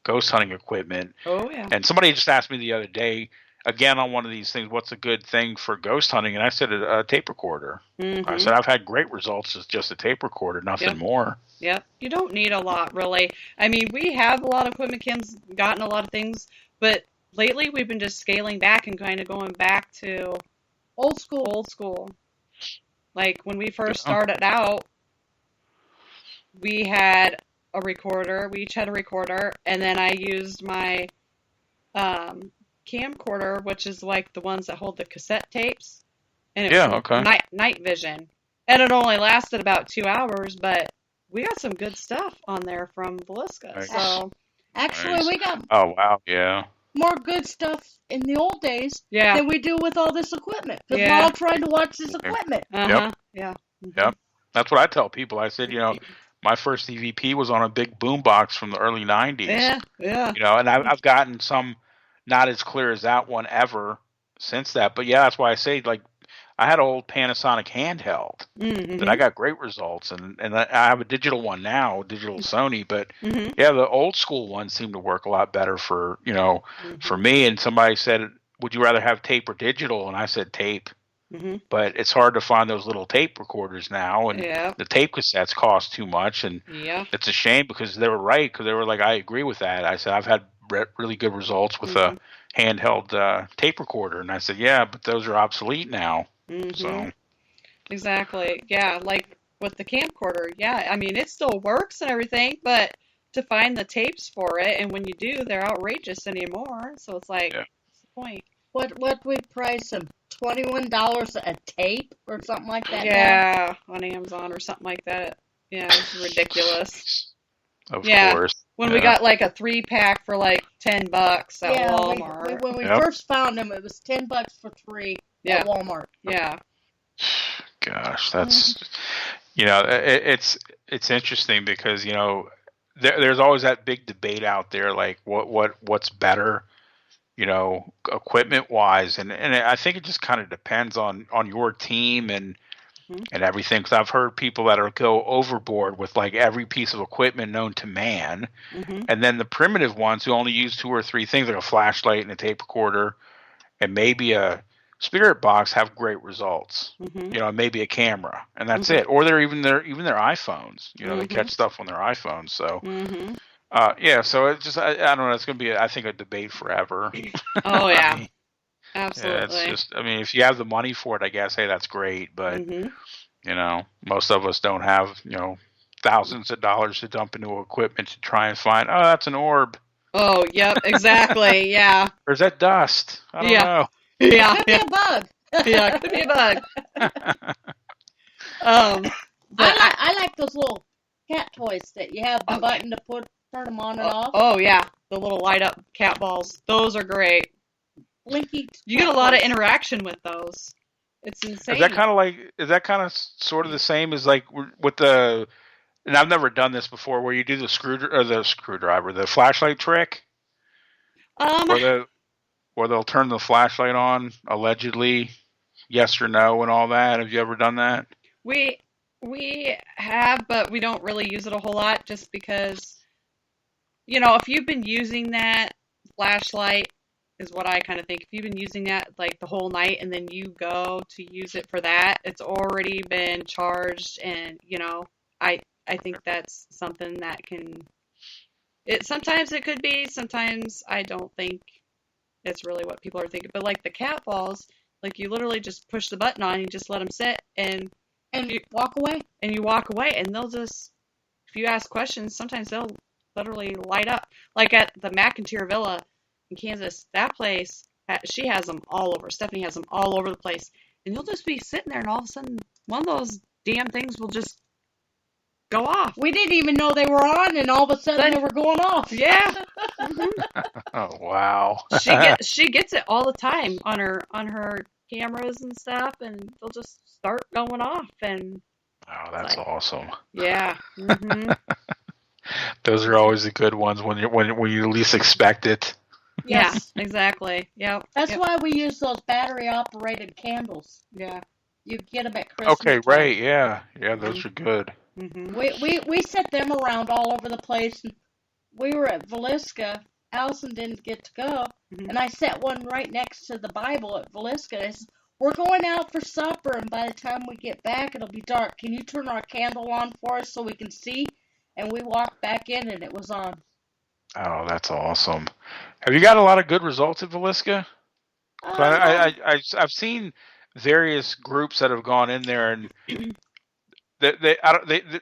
ghost hunting equipment. Oh yeah. And somebody just asked me the other day, again on one of these things, what's a good thing for ghost hunting? And I said a tape recorder. I said I've had great results with just a tape recorder, nothing more. Yep. You don't need a lot, really. I mean, we have a lot of equipment. Kim's gotten a lot of things, but lately, we've been just scaling back and kind of going back to old school. Like when we first started out, we had a recorder. We each had a recorder, and then I used my camcorder, which is like the ones that hold the cassette tapes. And it was night vision, and it only lasted about 2 hours, but we got some good stuff on there from Velisca. Nice. So actually, we got. Oh wow! Yeah. More good stuff in the old days than we do with all this equipment. Because we're all trying to watch this equipment. Yep. Yeah. Yep. That's what I tell people. I said, my first EVP was on a big boombox from the early 90s. Yeah. And I've gotten some not as clear as that one ever since that. But yeah, that's why I say, like, I had an old Panasonic handheld that I got great results, and I have a digital one now, digital Sony. But yeah, the old school ones seem to work a lot better for for me. And somebody said, "Would you rather have tape or digital?" And I said tape. But it's hard to find those little tape recorders now, and the tape cassettes cost too much, and it's a shame because they were right, because they were like, I agree with that. I said, I've had really good results with a handheld tape recorder, and I said, yeah, but those are obsolete now. So exactly, yeah, like with the camcorder, yeah, I mean, it still works and everything, but to find the tapes for it, and when you do, they're outrageous anymore, so it's like, what's the point? What we price them? $21 a tape or something like that. Yeah, on Amazon or something like that. Yeah, it's ridiculous. Of course. When we got like a 3-pack for like $10 at Walmart. When we first found them, it was $10 for 3 at Walmart. Yeah. Gosh, that's it's interesting because there's always that big debate out there, like what's better, equipment wise, and I think it just kind of depends on your team and everything. Because I've heard people that go overboard with like every piece of equipment known to man, and then the primitive ones who only use 2 or 3 things, like a flashlight and a tape recorder and maybe a spirit box, have great results. Maybe a camera, and that's it. Or they're even their iPhones. They catch stuff on their iPhones. So. So it's just I don't know. It's going to be, I think, a debate forever. Oh yeah, absolutely. It's just, I mean, if you have the money for it, I guess, hey, that's great. But most of us don't have thousands of dollars to dump into equipment to try and find. Oh, that's an orb. Oh, yep, exactly. Yeah. Or is that dust? I don't know. Yeah, could be a bug. Yeah, could be a bug. I like those little cat toys that you have the button to turn them on and off. Oh yeah, the little light up cat balls. Those are great. Blinky. You get a lot of interaction with those. It's insane. Is that kind of sort of the same as like with the? And I've never done this before, where you do the screwdriver, the flashlight trick. Where they'll turn the flashlight on, allegedly, yes or no, and all that. Have you ever done that? We have, but we don't really use it a whole lot, just because, if you've been using that flashlight, is what I kind of think. If you've been using that like the whole night, and then you go to use it for that, it's already been charged, and I think that's something that sometimes it could be, sometimes I don't think it's really what people are thinking. But like the cat balls, like you literally just push the button on, you just let them sit, and you walk away. And you walk away, and they'll just, if you ask questions, sometimes they'll literally light up. Like at the McIntyre Villa in Kansas, that place, she has them all over. Stephanie has them all over the place. And you'll just be sitting there, and all of a sudden, one of those damn things will just go off. We didn't even know they were on, and all of a sudden they were going off. Yeah. Oh wow. She gets it all the time on her cameras and stuff, and they'll just start going off. And oh, that's awesome. Yeah. Those are always the good ones when you least expect it. Yes, exactly. Yeah. That's why we use those battery operated candles. Yeah. You get them at Christmas. Okay, right. Yeah, those are good. We set them around all over the place. We were at Villisca. Allison didn't get to go, and I set one right next to the Bible at Villisca. I said, we're going out for supper, and by the time we get back, it'll be dark. Can you turn our candle on for us so we can see? And we walked back in, and it was on. Oh, that's awesome. Have you got a lot of good results at Villisca? I've seen various groups that have gone in there, and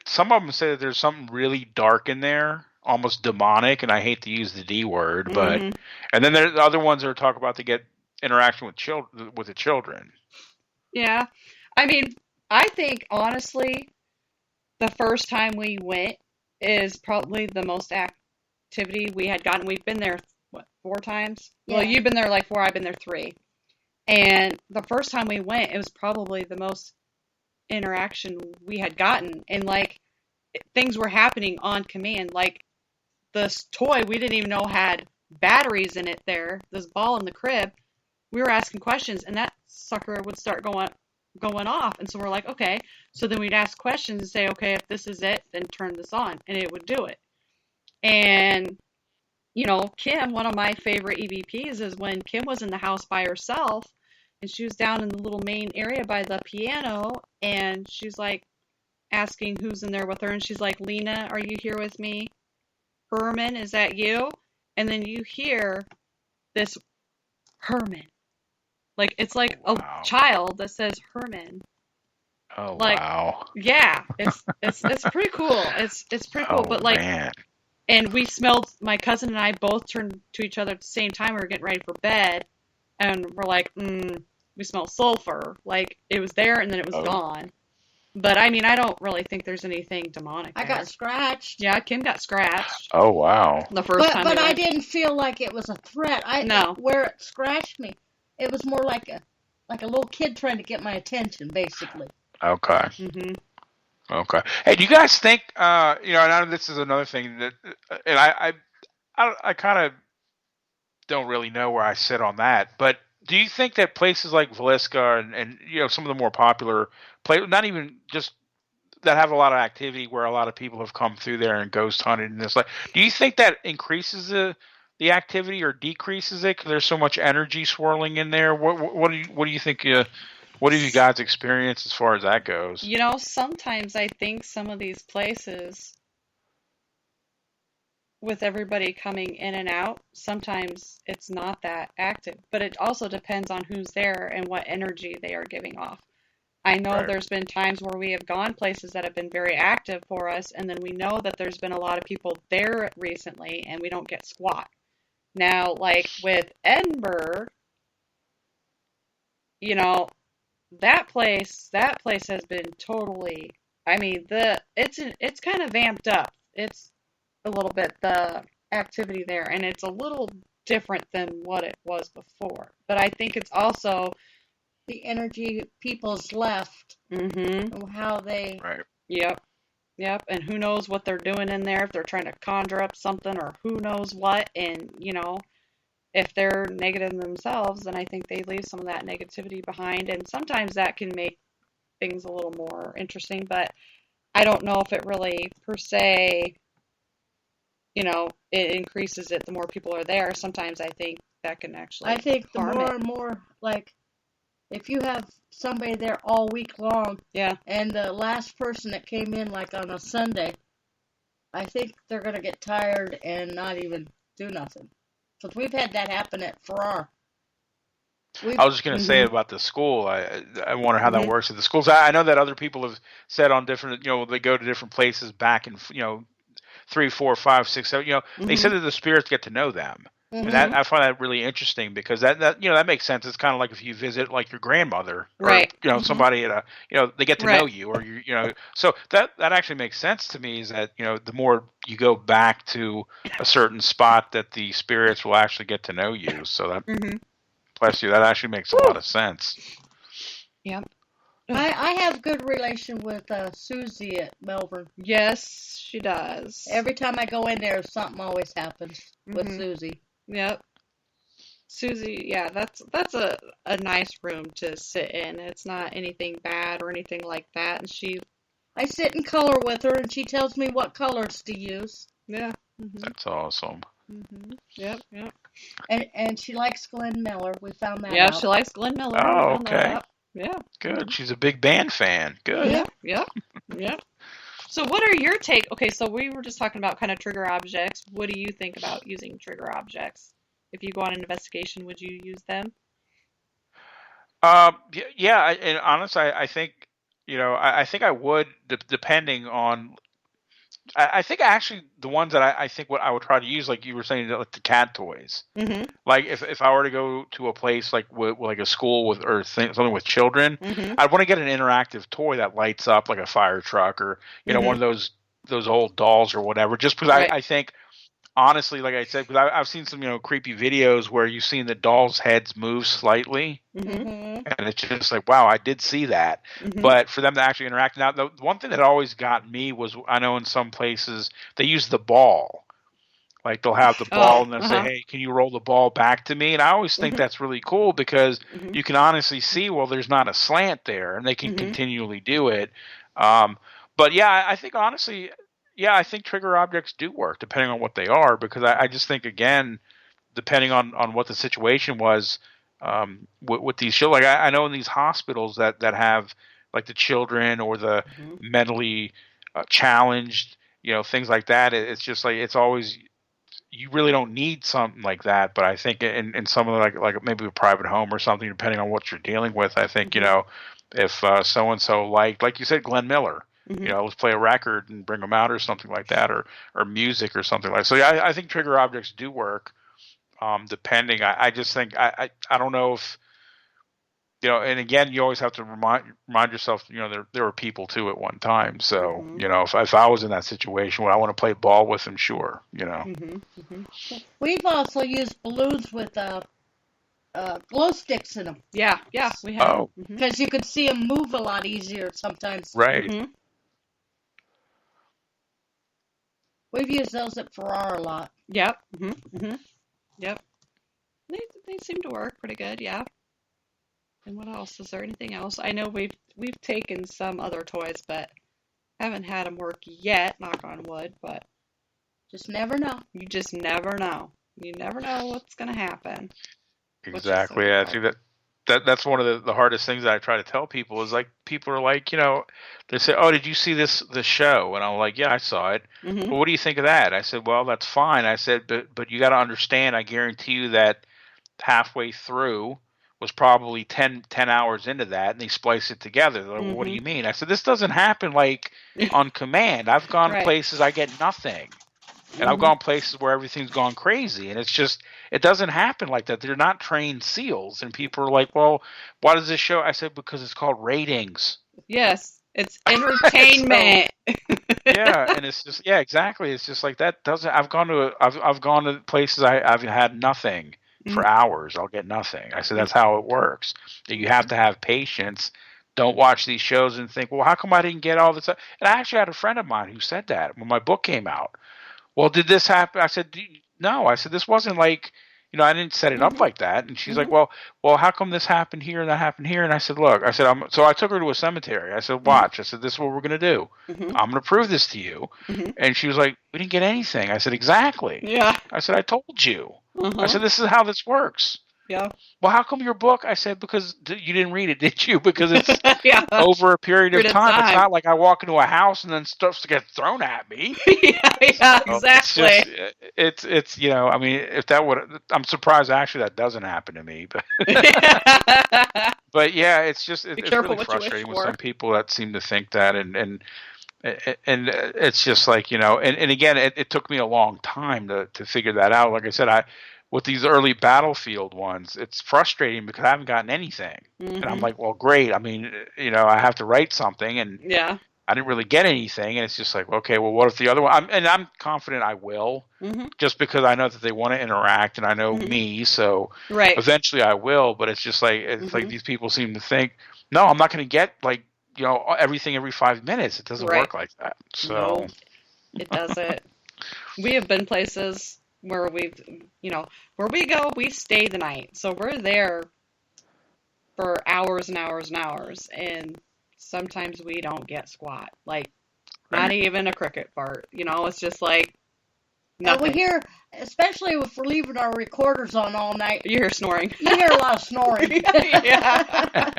some of them say that there's something really dark in there, almost demonic, and I hate to use the D word, but and then there's other ones that talk about to get interaction with the children. Yeah, I mean, I think honestly, the first time we went is probably the most activity we had gotten. We've been there 4 times. Yeah. Well, you've been there like 4, I've been there 3, and the first time we went, it was probably the most interaction we had gotten, and like things were happening on command. Like this toy we didn't even know had batteries in it there, this ball in the crib, we were asking questions, and that sucker would start going off. And so we're like, okay. So then we'd ask questions and say, okay, if this is it, then turn this on, and it would do it. And, you know, Kim, one of my favorite EVPs is when Kim was in the house by herself, and she was down in the little main area by the piano, and she's like asking who's in there with her, and she's like, Lena, are you here with me? Herman, is that you? And then you hear this Herman. Like, it's like a child that says Herman. Oh, like, wow. Yeah, it's pretty cool. It's pretty cool. But like, man. And we smelled, my cousin and I both turned to each other at the same time. We were getting ready for bed, and we're like, we smell sulfur. Like, it was there, and then it was gone. But, I mean, I don't really think there's anything demonic there. I got scratched. Yeah, Kim got scratched. Oh, wow. The first time. But I didn't feel like it was a threat. No. Where it scratched me, it was more like a little kid trying to get my attention, basically. Okay. Mm-hmm. Okay. Hey, do you guys think, I know this is another thing that, and I kind of don't really know where I sit on that, but do you think that places like Villisca and some of the more popular places, not even just that have a lot of activity where a lot of people have come through there and ghost hunted and this, like, do you think that increases the activity or decreases it because there's so much energy swirling in there? What do you think? What have you guys experienced as far as that goes? Sometimes I think some of these places, with everybody coming in and out, sometimes it's not that active. But it also depends on who's there and what energy they are giving off. I know there's been times where we have gone places that have been very active for us, and then we know that there's been a lot of people there recently, and we don't get squat. Now, like with Edinburgh, that place has been totally, I mean, it's kind of vamped up. It's a little bit, the activity there, and it's a little different than what it was before. But I think it's also the energy people's left. Mm-hmm. How they... Right. Yep. And who knows what they're doing in there, if they're trying to conjure up something or who knows what. And, if they're negative themselves, then I think they leave some of that negativity behind. And sometimes that can make things a little more interesting. But I don't know if it really, per se, it increases it the more people are there. Sometimes I think that can actually I think the harm more it. and more, like, if you have somebody there all week long, yeah, and the last person that came in, like, on a Sunday, I think they're going to get tired and not even do nothing. Because we've had that happen at Farrar. I was just going to say about the school. I wonder how that works at the schools. I know that other people have said on different, they go to different places back in, 3, 4, 5, 6, 7. They said that the spirits get to know them, and that I find that really interesting because that makes sense. It's kind of like if you visit like your grandmother, or, right? Somebody at they get to know you, or So that actually makes sense to me. Is that the more you go back to a certain spot, that the spirits will actually get to know you. So that. Bless you. That actually makes a lot of sense. Yep. I have good relation with Susie at Melbourne. Yes, she does. Every time I go in there, something always happens with Susie. Yep. Susie, yeah, that's a nice room to sit in. It's not anything bad or anything like that. And I sit in color with her, and she tells me what colors to use. Yeah. That's awesome. Yep. And she likes Glenn Miller. We found that out. Yeah, she likes Glenn Miller. Oh, okay. Yeah. Good. She's a big band fan. Good. Yep. So what are your take? Okay, so we were just talking about kind of trigger objects. What do you think about using trigger objects? If you go on an investigation, would you use them? Yeah. And honestly, I think, I think I would, depending on. I think actually the ones that I think what I would try to use, like you were saying, like the cat toys. Mm-hmm. Like if I were to go to a place like like a school with or something with children, I'd want to get an interactive toy that lights up like a fire truck or one of those old dolls or whatever. Just because I think honestly, like I said, because I've seen some creepy videos where you've seen the dolls' heads move slightly, and it's just like, wow, I did see that. But for them to actually interact, now the one thing that always got me was I know in some places they use the ball, Like they'll have the ball and they'll say, uh-huh. "Hey, can you roll the ball back to me?" And I always think that's really cool because you can honestly see, well, there's not a slant there, and they can continually do it. But yeah, I think honestly, yeah, I think trigger objects do work depending on what they are, because I just think, again, depending on what the situation was, with these children. Like I know in these hospitals that have like the children or the mentally challenged, things like that. It's just like, it's always, you really don't need something like that. But I think in some of like maybe a private home or something, depending on what you're dealing with, I think, if so and so, like you said, Glenn Miller. Let's play a record and bring them out or something like that, or music or something like. So yeah, I think trigger objects do work. Depending, I just think I don't know if, and again, you always have to remind yourself, there were people too at one time. So if I was in that situation, would I want to play ball with them? Sure, We've also used balloons with glow sticks in them. Yeah, we have. Oh, because you could see them move a lot easier sometimes. Right. We've used those at Farrar a lot. Yep. Yep. They seem to work pretty good, yeah. And what else? Is there anything else? I know we've taken some other toys, but haven't had them work yet, knock on wood, but just never know. You just never know. You never know what's going to happen. Exactly. Yeah, I think that's one of the hardest things that I try to tell people is, like, people are like, they say, "Oh, did you see this show?" And I'm like, "Yeah, I saw it." But what do you think of that? I said, "Well, that's fine." I said, but you got to understand, I guarantee you that halfway through was probably 10 hours into that, and they splice it together. They're like, "Well, what do you mean?" I said, "This doesn't happen like on command. I've gone Right. places I get nothing. And I've gone places where everything's gone crazy, and it's just, it doesn't happen like that. They're not trained SEALs." And people are like, "Well, why does this show?" I said, "Because it's called ratings." Yes, it's entertainment. Yeah, and it's just, yeah, exactly. It's just like that doesn't. I've gone to places I've had nothing for hours. I'll get nothing. I said, that's how it works. That you have to have patience. Don't watch these shows and think, "Well, how come I didn't get all this?" And I actually had a friend of mine who said that when my book came out. "Well, did this happen?" I said, "No." I said, "This wasn't like, I didn't set it up like that." And she's like, well, how come this happened here and that happened here?" And I said, "Look," I said, so I took her to a cemetery. I said, "Watch." I said, "This is what we're going to do. I'm going to prove this to you." And she was like, "We didn't get anything." I said, "Exactly." Yeah. I said, "I told you." I said, "This is how this works." Yeah. "Well, how come your book?" I said, "Because you didn't read it, did you?" Because it's Yeah. over a period of time. It's time. not like I walk into a house and then stuff gets thrown at me. yeah, exactly. It's I mean, if that would, I'm surprised actually that doesn't happen to me, but but yeah, it's just, it's really frustrating with some people that seem to think that, and it's just like, and again, it took me a long time to figure that out. Like I said, with these early Battlefield ones, it's frustrating because I haven't gotten anything. And I'm like, well, great. I mean, I have to write something, and yeah, I didn't really get anything. And it's just like, okay, well, what if the other one? I'm confident I will, just because I know that they want to interact, and I know me, so right. Eventually I will. But it's just like, like these people seem to think, no, I'm not going to get like, everything every 5 minutes. It doesn't work like that. So no, it doesn't. We have been places where we've, where we go, we stay the night. So we're there for hours and hours and hours, and sometimes we don't get squat. Like, not even a cricket fart. It's just like nothing. And we hear, especially if we're leaving our recorders on all night, you hear snoring. You hear a lot of snoring. Yeah.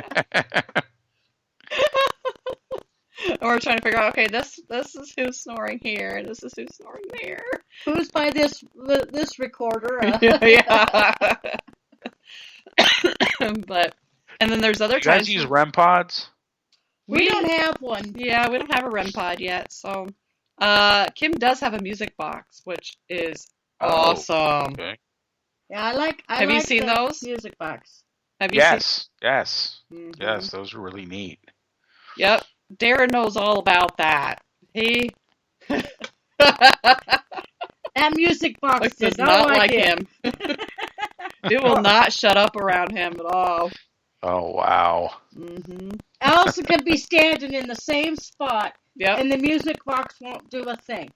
Or we're trying to figure out, okay, this is who's snoring here, and this is who's snoring there. Who's by this recorder? Yeah. But, and then there's other times. You guys use REM pods? We don't have one. Yeah, we don't have a REM pod yet. So, Kim does have a music box, which is awesome. Okay. Yeah, I like. Have you seen those? Music box. Have you seen? Yes. Yes, those are really neat. Yep. Darren knows all about that. He that music box does not like him. It will not shut up around him at all. Oh, wow. Allison could be standing in the same spot, yep. and the music box won't do a thing.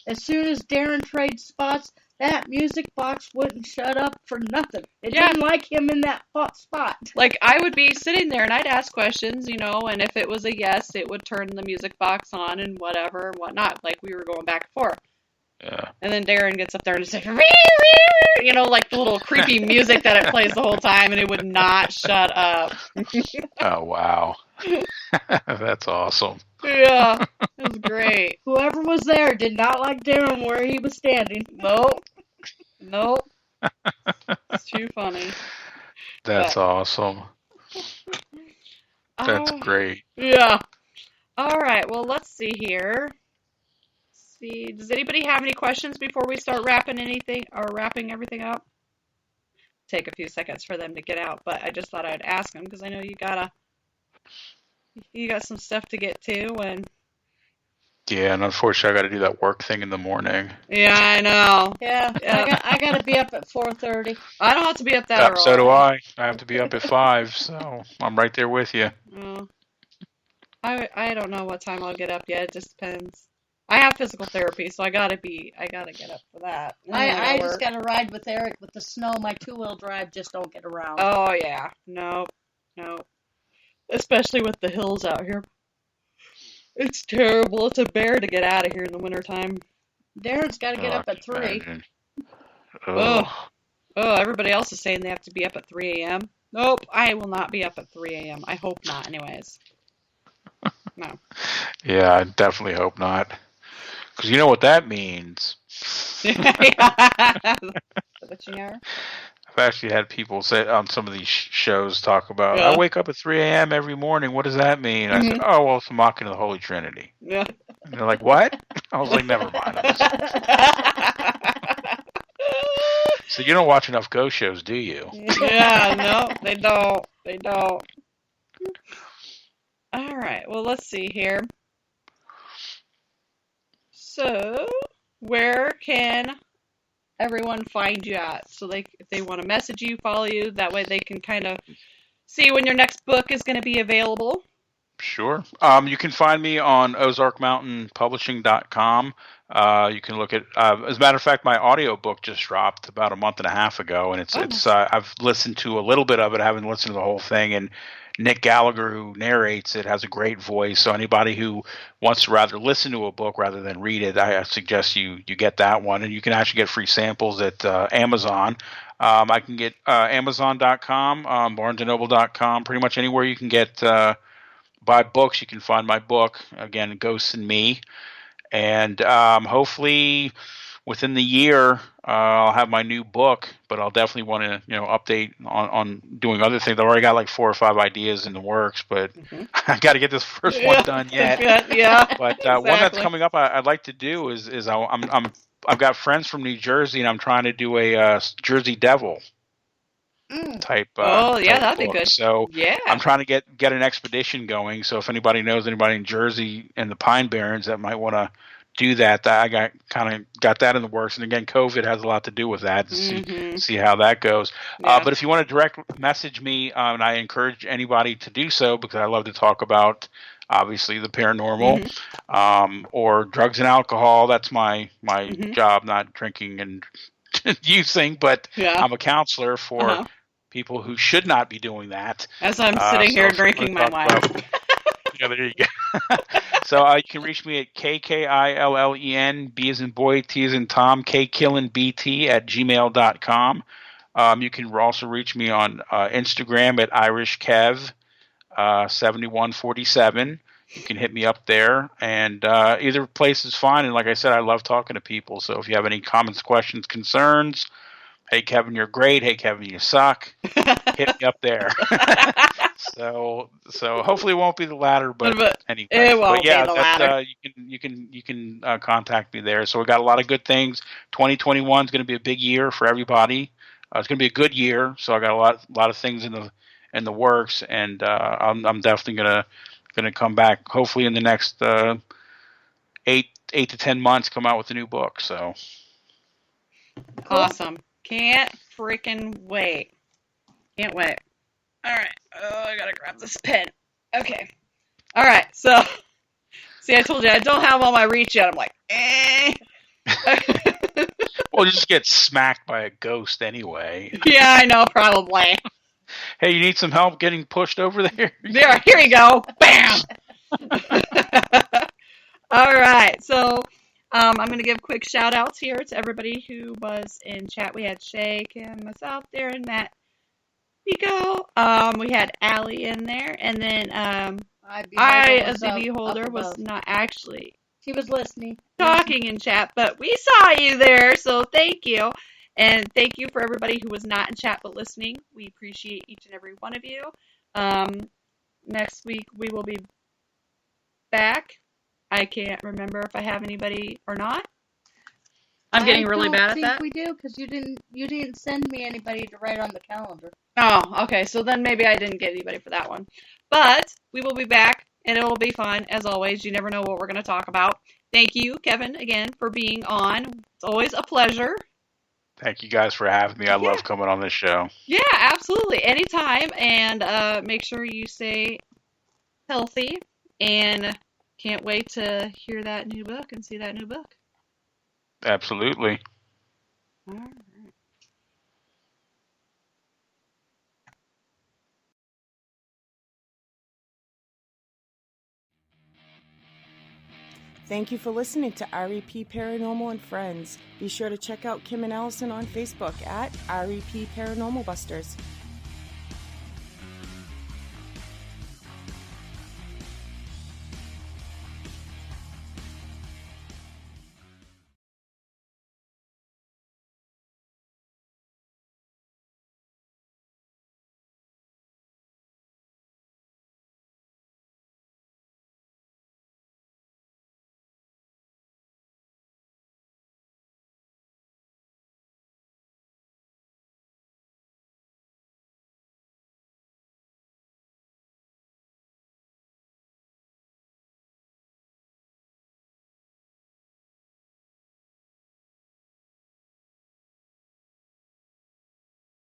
As soon as Darren trades spots, That music box wouldn't shut up for nothing. It didn't like him in that hot spot. Like, I would be sitting there and I'd ask questions, and if it was a yes, it would turn the music box on and whatever and whatnot. Like, we were going back and forth. Yeah. And then Darren gets up there and it's like, like the little creepy music that it plays the whole time, and it would not shut up. Oh, wow. That's awesome. Yeah, it was great. Whoever was there did not like Darren where he was standing. Nope. It's too funny. That's awesome. That's great. Yeah. All right, well, let's see here. Does anybody have any questions before we start wrapping everything up? Take a few seconds for them to get out, but I just thought I'd ask them because I know you got some stuff to get to. And yeah, and unfortunately, I got to do that work thing in the morning. Yeah, I know. Yeah. I got to be up at 4:30. I don't have to be up that early. So do I. I have to be up at 5, so I'm right there with you. I don't know what time I'll get up yet. It just depends. I have physical therapy, so I gotta get up for that. I just gotta ride with Eric with the snow. My 2-wheel drive just don't get around. Oh yeah, no. Especially with the hills out here. It's terrible. It's a bear to get out of here in the wintertime. Darren's got to get up at 3. Oh, everybody else is saying they have to be up at 3 a.m. Nope, I will not be up at 3 a.m. I hope not, anyways. No. Yeah, I definitely hope not. Because you know what that means. Witching hour? I've actually had people say on some of these shows talk about, I wake up at 3 a.m. every morning. What does that mean? I said, oh, well, it's mocking of the Holy Trinity. Yeah. And they're like, what? I was like, never mind. So you don't watch enough ghost shows, do you? Yeah, no, they don't. They don't. All right, well, let's see here. So, where can everyone find you at? So if they want to message you, follow you, that way they can kind of see when your next book is going to be available. Sure. You can find me on ozarkmountainpublishing.com. You can look at, as a matter of fact, my audiobook just dropped about a month and a half ago, and I've listened to a little bit of it. I haven't listened to the whole thing, and Nick Gallagher, who narrates it, has a great voice. So anybody who wants to rather listen to a book rather than read it, I suggest you get that one. And you can actually get free samples at Amazon. I can get Amazon.com, BarnesandNoble.com, pretty much anywhere you can get buy books. You can find my book, again, Ghosts and Me. And hopefully within the year, I'll have my new book, but I'll definitely want to, update on doing other things. I've already got like 4 or 5 ideas in the works, but I got to get this first one done yet. Yeah. But one that's coming up, I'd like to do is I've got friends from New Jersey, and I'm trying to do a Jersey Devil type. That'd be good. So I'm trying to get an expedition going. So if anybody knows anybody in Jersey and the Pine Barrens that might want to do that, I got that in the works. And again, COVID has a lot to do with that, to see how that goes. But if you want to direct message me, and I encourage anybody to do so, because I love to talk about obviously the paranormal, or drugs and alcohol. That's my job, not drinking and using, but I'm a counselor for people who should not be doing that. As I'm sitting here drinking my wine. Yeah, there you go. So you can reach me at KKILLEN, B as in boy, T as in Tom, KKillenBT at gmail.com. You can also reach me on Instagram at IrishKev7147. You can hit me up there, and either place is fine. And like I said, I love talking to people. So if you have any comments, questions, concerns, hey, Kevin, you're great. Hey, Kevin, you suck. Hit me up there. So hopefully it won't be the latter, but anyway. It won't be the latter. You can contact me there. So we got a lot of good things. 2021 is going to be a big year for everybody. It's going to be a good year. So I got a lot of things in the works, and I'm definitely gonna come back. Hopefully in the next 8 to 10 months, come out with a new book. So awesome. Can't freaking wait. Can't wait. All right. Oh, I gotta grab this pen. Okay. All right. So, see, I told you I don't have all my reach yet. I'm like, Well, you just get smacked by a ghost anyway. Yeah, I know, probably. Hey, you need some help getting pushed over there? There, here you go. Bam! All right, so I'm going to give quick shout outs here to everybody who was in chat. We had Shay, Kim, myself, Darren, Matt, Pico. We had Allie in there, and then I, as the beholder, was not actually. She was listening. Talking in chat, but we saw you there, so thank you. And thank you for everybody who was not in chat but listening. We appreciate each and every one of you. Next week we will be back. I can't remember if I have anybody or not. I'm getting really bad at that. I think we do, because you didn't send me anybody to write on the calendar. Oh, okay. So then maybe I didn't get anybody for that one. But we will be back, and it will be fun, as always. You never know what we're going to talk about. Thank you, Kevin, again, for being on. It's always a pleasure. Thank you guys for having me. I love coming on this show. Yeah, absolutely. Anytime. And make sure you stay healthy. And can't wait to hear that new book and see that new book. Absolutely. All right. Thank you for listening to REP Paranormal and Friends. Be sure to check out Kim and Allison on Facebook at REP Paranormal Busters.